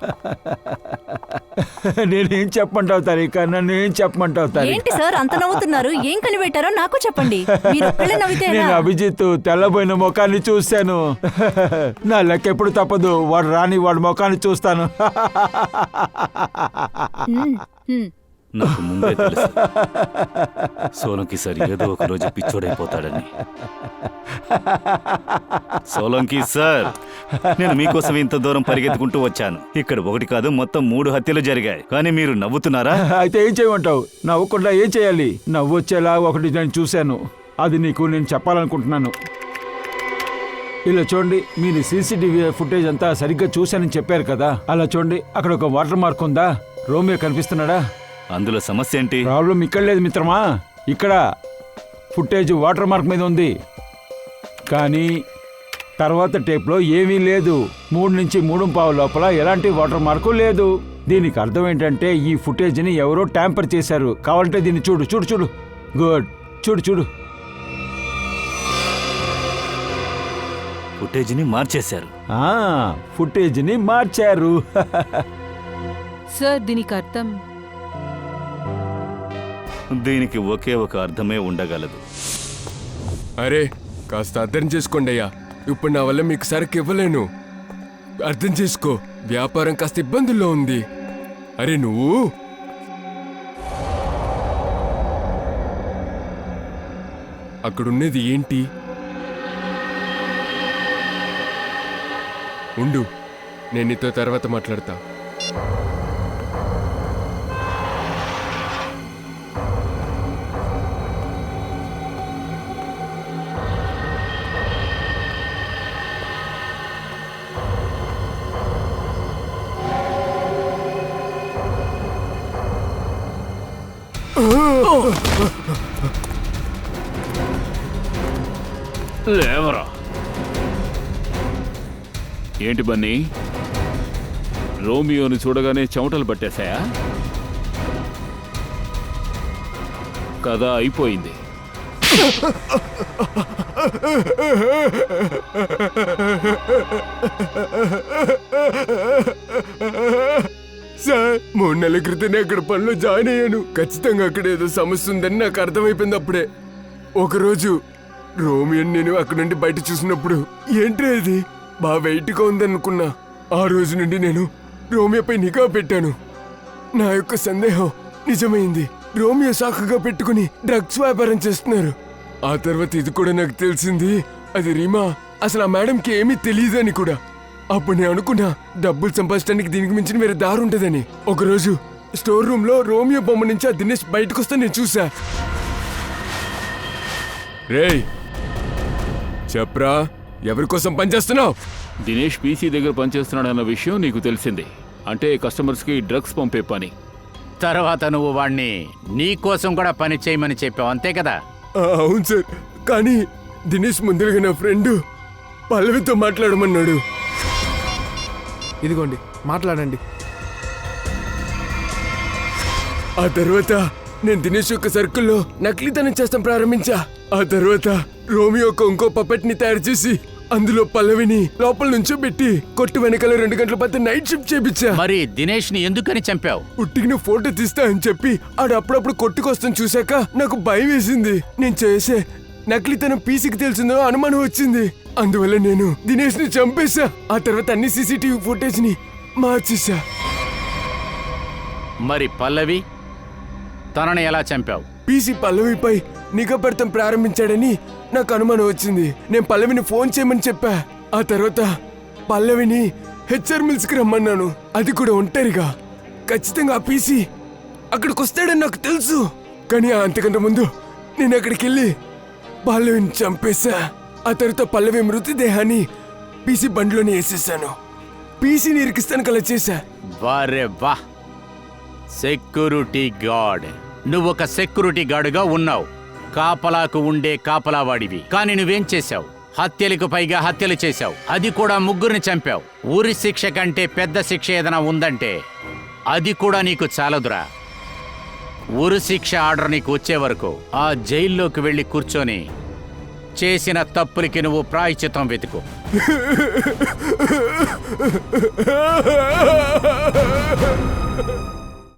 Speaker 9: నేనేం చెప్పమంటావు తారీఖ? నన్ను ఏం చెప్పమంటావు తారీఖ?
Speaker 3: ఏంటి సార్ అంత నవ్వుతున్నారు? ఏం కనిపెట్టారో నాకు చెప్పండి. మీరు ఒక్కళ్ళే నవ్వితే ఎలా?
Speaker 9: నేను అభిజిత్ తెల్లబోయిన ముఖాన్ని చూశాను. నా లెక్క ఎప్పుడు తప్పదు. వాడు రాని వాడి ముఖాన్ని చూస్తాను.
Speaker 10: నాకు ముందే తెలుసు సోలంకి సార్ ఏదో ఒక రోజు పిచ్చోడైపోతాడని. సోలంకి సార్, నేను మీకోసం ఇంత దూరం పరిగెత్తుకుంటూ వచ్చాను. ఇక్కడ ఒకటి కాదు మొత్తం 3 హత్యలు జరిగాయి. కానీ మీరు నవ్వుతున్నారా?
Speaker 9: అయితే ఏం చేయమంటావు? నవ్వకుండా ఏం చేయాలి? నవ్వు వచ్చేలా ఒకటి నేను చూశాను. అది నీకు నేను చెప్పాలనుకుంటున్నాను. ఇలా చూడండి, మీరు సీసీటీవీ ఫుటేజ్ అంతా సరిగ్గా చూశానని చెప్పారు కదా. అలా చూడండి, అక్కడ ఒక వాటర్ మార్క్ ఉందా? రోమియో కనిపిస్తున్నాడా?
Speaker 10: అందులో సమస్య ఏంటి?
Speaker 9: ప్రాబ్లం ఇక్కడ లేదు మిత్రమా. ఇక్కడ ఫుటేజ్ వాటర్ మార్క్ మీద ఉంది, కానీ తర్వాత టేప్లో ఏమీ లేదు. 3 నుంచి 3:15 లోపల ఎలాంటి వాటర్ మార్కు లేదు. దీనికి అర్థం ఏంటంటే ఈ ఫుటేజ్ని ఎవరో ట్యాంపర్ చేశారు. కావాలంటే దీన్ని చూడు చూడు చూడు. గుడ్, చూడు చూడు.
Speaker 10: ఫుటేజ్ని మార్చేశారు.
Speaker 9: ఫుటేజ్ని మార్చారు.
Speaker 2: సార్ దీనికి అర్థం?
Speaker 10: దీనికి ఒకే ఒక అర్థమే ఉండగలదు.
Speaker 5: అరే కాస్త అర్థం చేసుకోండి అయ్యా. ఇప్పుడు నా వల్ల మీకు సరుకు ఇవ్వలేను. అర్థం చేసుకో, వ్యాపారం కాస్త ఇబ్బందుల్లో ఉంది. అరే నువ్వు అక్కడున్నది ఏంటి? ఉండు, నేను నీతో తర్వాత మాట్లాడతా.
Speaker 8: లేవరా. ఏంటి బన్నీ, రోమియోని చూడగానే చెమటలు పట్టేశాయా? కథ అయిపోయింది.
Speaker 5: సార్ 3 నెలల క్రితమే అక్కడ పనిలో జాయిన్ అయ్యాను. ఖచ్చితంగా అక్కడ ఏదో సమస్య ఉందని నాకు అర్థమైపోయింది అప్పుడే. ఒకరోజు రోమియోని నేను అక్కడ నుండి బయట చూసినప్పుడు ఏంట్రా ఇది బాగా వెయిట్గా ఉందనుకున్నా. ఆ రోజు నుండి నేను రోమియోపై నిఘా పెట్టాను. నా యొక్క సందేహం నిజమైంది. రోమియో సాకుగా పెట్టుకుని డ్రగ్స్ వ్యాపారం చేస్తున్నారు. ఆ తర్వాత ఇది కూడా నాకు తెలిసింది, అది రీమా అసలు ఆ మేడంకి ఏమీ తెలియదని కూడా. అప్పుడు నేను అనుకున్నా డబ్బులు సంపాదించడానికి దీనికి మించిన వేరే దారి ఉంటుందని. ఒకరోజు స్టోర్ రూమ్ లో రోమియో బొమ్మ నుంచి ఆ దినేష్ బయటకు వస్తే నేను చూసా. రేయ్ చెప్పరా, ఎవరి కోసం పనిచేస్తున్నావు?
Speaker 8: దినేష్ పీసీ దగ్గర పనిచేస్తున్నాడన్న విషయం నీకు తెలిసింది. అంటే కస్టమర్స్కి డ్రగ్స్ పంపే పని.
Speaker 7: తర్వాత నువ్వు వాణ్ణి నీ కోసం కూడా పని చేయమని చెప్పావు, అంతే కదా?
Speaker 5: అవును సార్, కానీ దినేష్ ముందుగా నా ఫ్రెండ్ పల్లవితో మాట్లాడమన్నాడు.
Speaker 11: ఇదిగోండి, మాట్లాడండి.
Speaker 5: ఆ తర్వాత నేను దినేష్ యొక్క సర్కిల్లో నకిలీతనం చేస్తాం ప్రారంభించా. ఆ తర్వాత రోమియో ఇంకో పపెట్ ని తయారు చేసి అందులో పల్లవిని లోపల నుంచో పెట్టి కొట్టు వెనకాల 2 గంటల పాటు నైట్ షిఫ్ట్ చేపించా.
Speaker 7: మరి దినేష్ ని ఎందుకని చంపావు?
Speaker 5: ఉట్టికి ఫోటో తీస్తా అని చెప్పి ఆడు అప్పుడప్పుడు కొట్టుకొస్తాం చూశాక నాకు భయం వేసింది. నేను చేసే నకిలీతనం పీసీకి తెలిసిందో అనుమానం వచ్చింది. అందువల్ల నేను దినేష్ ని చంపేశా. ఆ తర్వాత అన్ని సీసీటీవీ ఫుటేజ్ ని మార్చేశా.
Speaker 7: మరి పల్లవి, తనని ఎలా చంపావు?
Speaker 5: పీసీ పల్లవిపై నిఘా పెడతాం ప్రారంభించాడని నాకు అనుమానం వచ్చింది. నేను పల్లవిని ఫోన్ చేయమని చెప్పా. ఆ తర్వాత పల్లవిని హెచ్ఆర్ మిల్స్ కి రమ్మన్నాను, అది కూడా ఒంటరిగా. ఖచ్చితంగా ఆ పీసీ అక్కడికి వస్తాడని నాకు తెలుసు. కానీ అంతకంటే ముందు నేను అక్కడికి వెళ్ళి పల్లవిని చంపేశా. ఆ తర్వాత పల్లవి మృతదేహాన్ని పీసీ బండిలోనే వేసేసాను. పీసీని ఇరికిస్తాను కలా చేశా.
Speaker 7: వారే వా, సెక్యూరిటీ గార్డ్. నువ్వొక సెక్యూరిటీ గార్డుగా ఉన్నావు, కాపలాకు ఉండే కాపలావాడివి. కానీ నువ్వేం చేశావు? హత్యలకు పైగా హత్యలు చేశావు, అది కూడా 3 చంపావు. ఊరి శిక్ష కంటే పెద్ద శిక్ష ఏదైనా ఉందంటే అది కూడా నీకు చాలదురా. ఊరి శిక్ష ఆర్డర్ నీకు వచ్చే వరకు ఆ జైల్లోకి వెళ్ళి కూర్చొని చేసిన తప్పులకి నువ్వు ప్రాయశ్చిత్తం వెతుకు.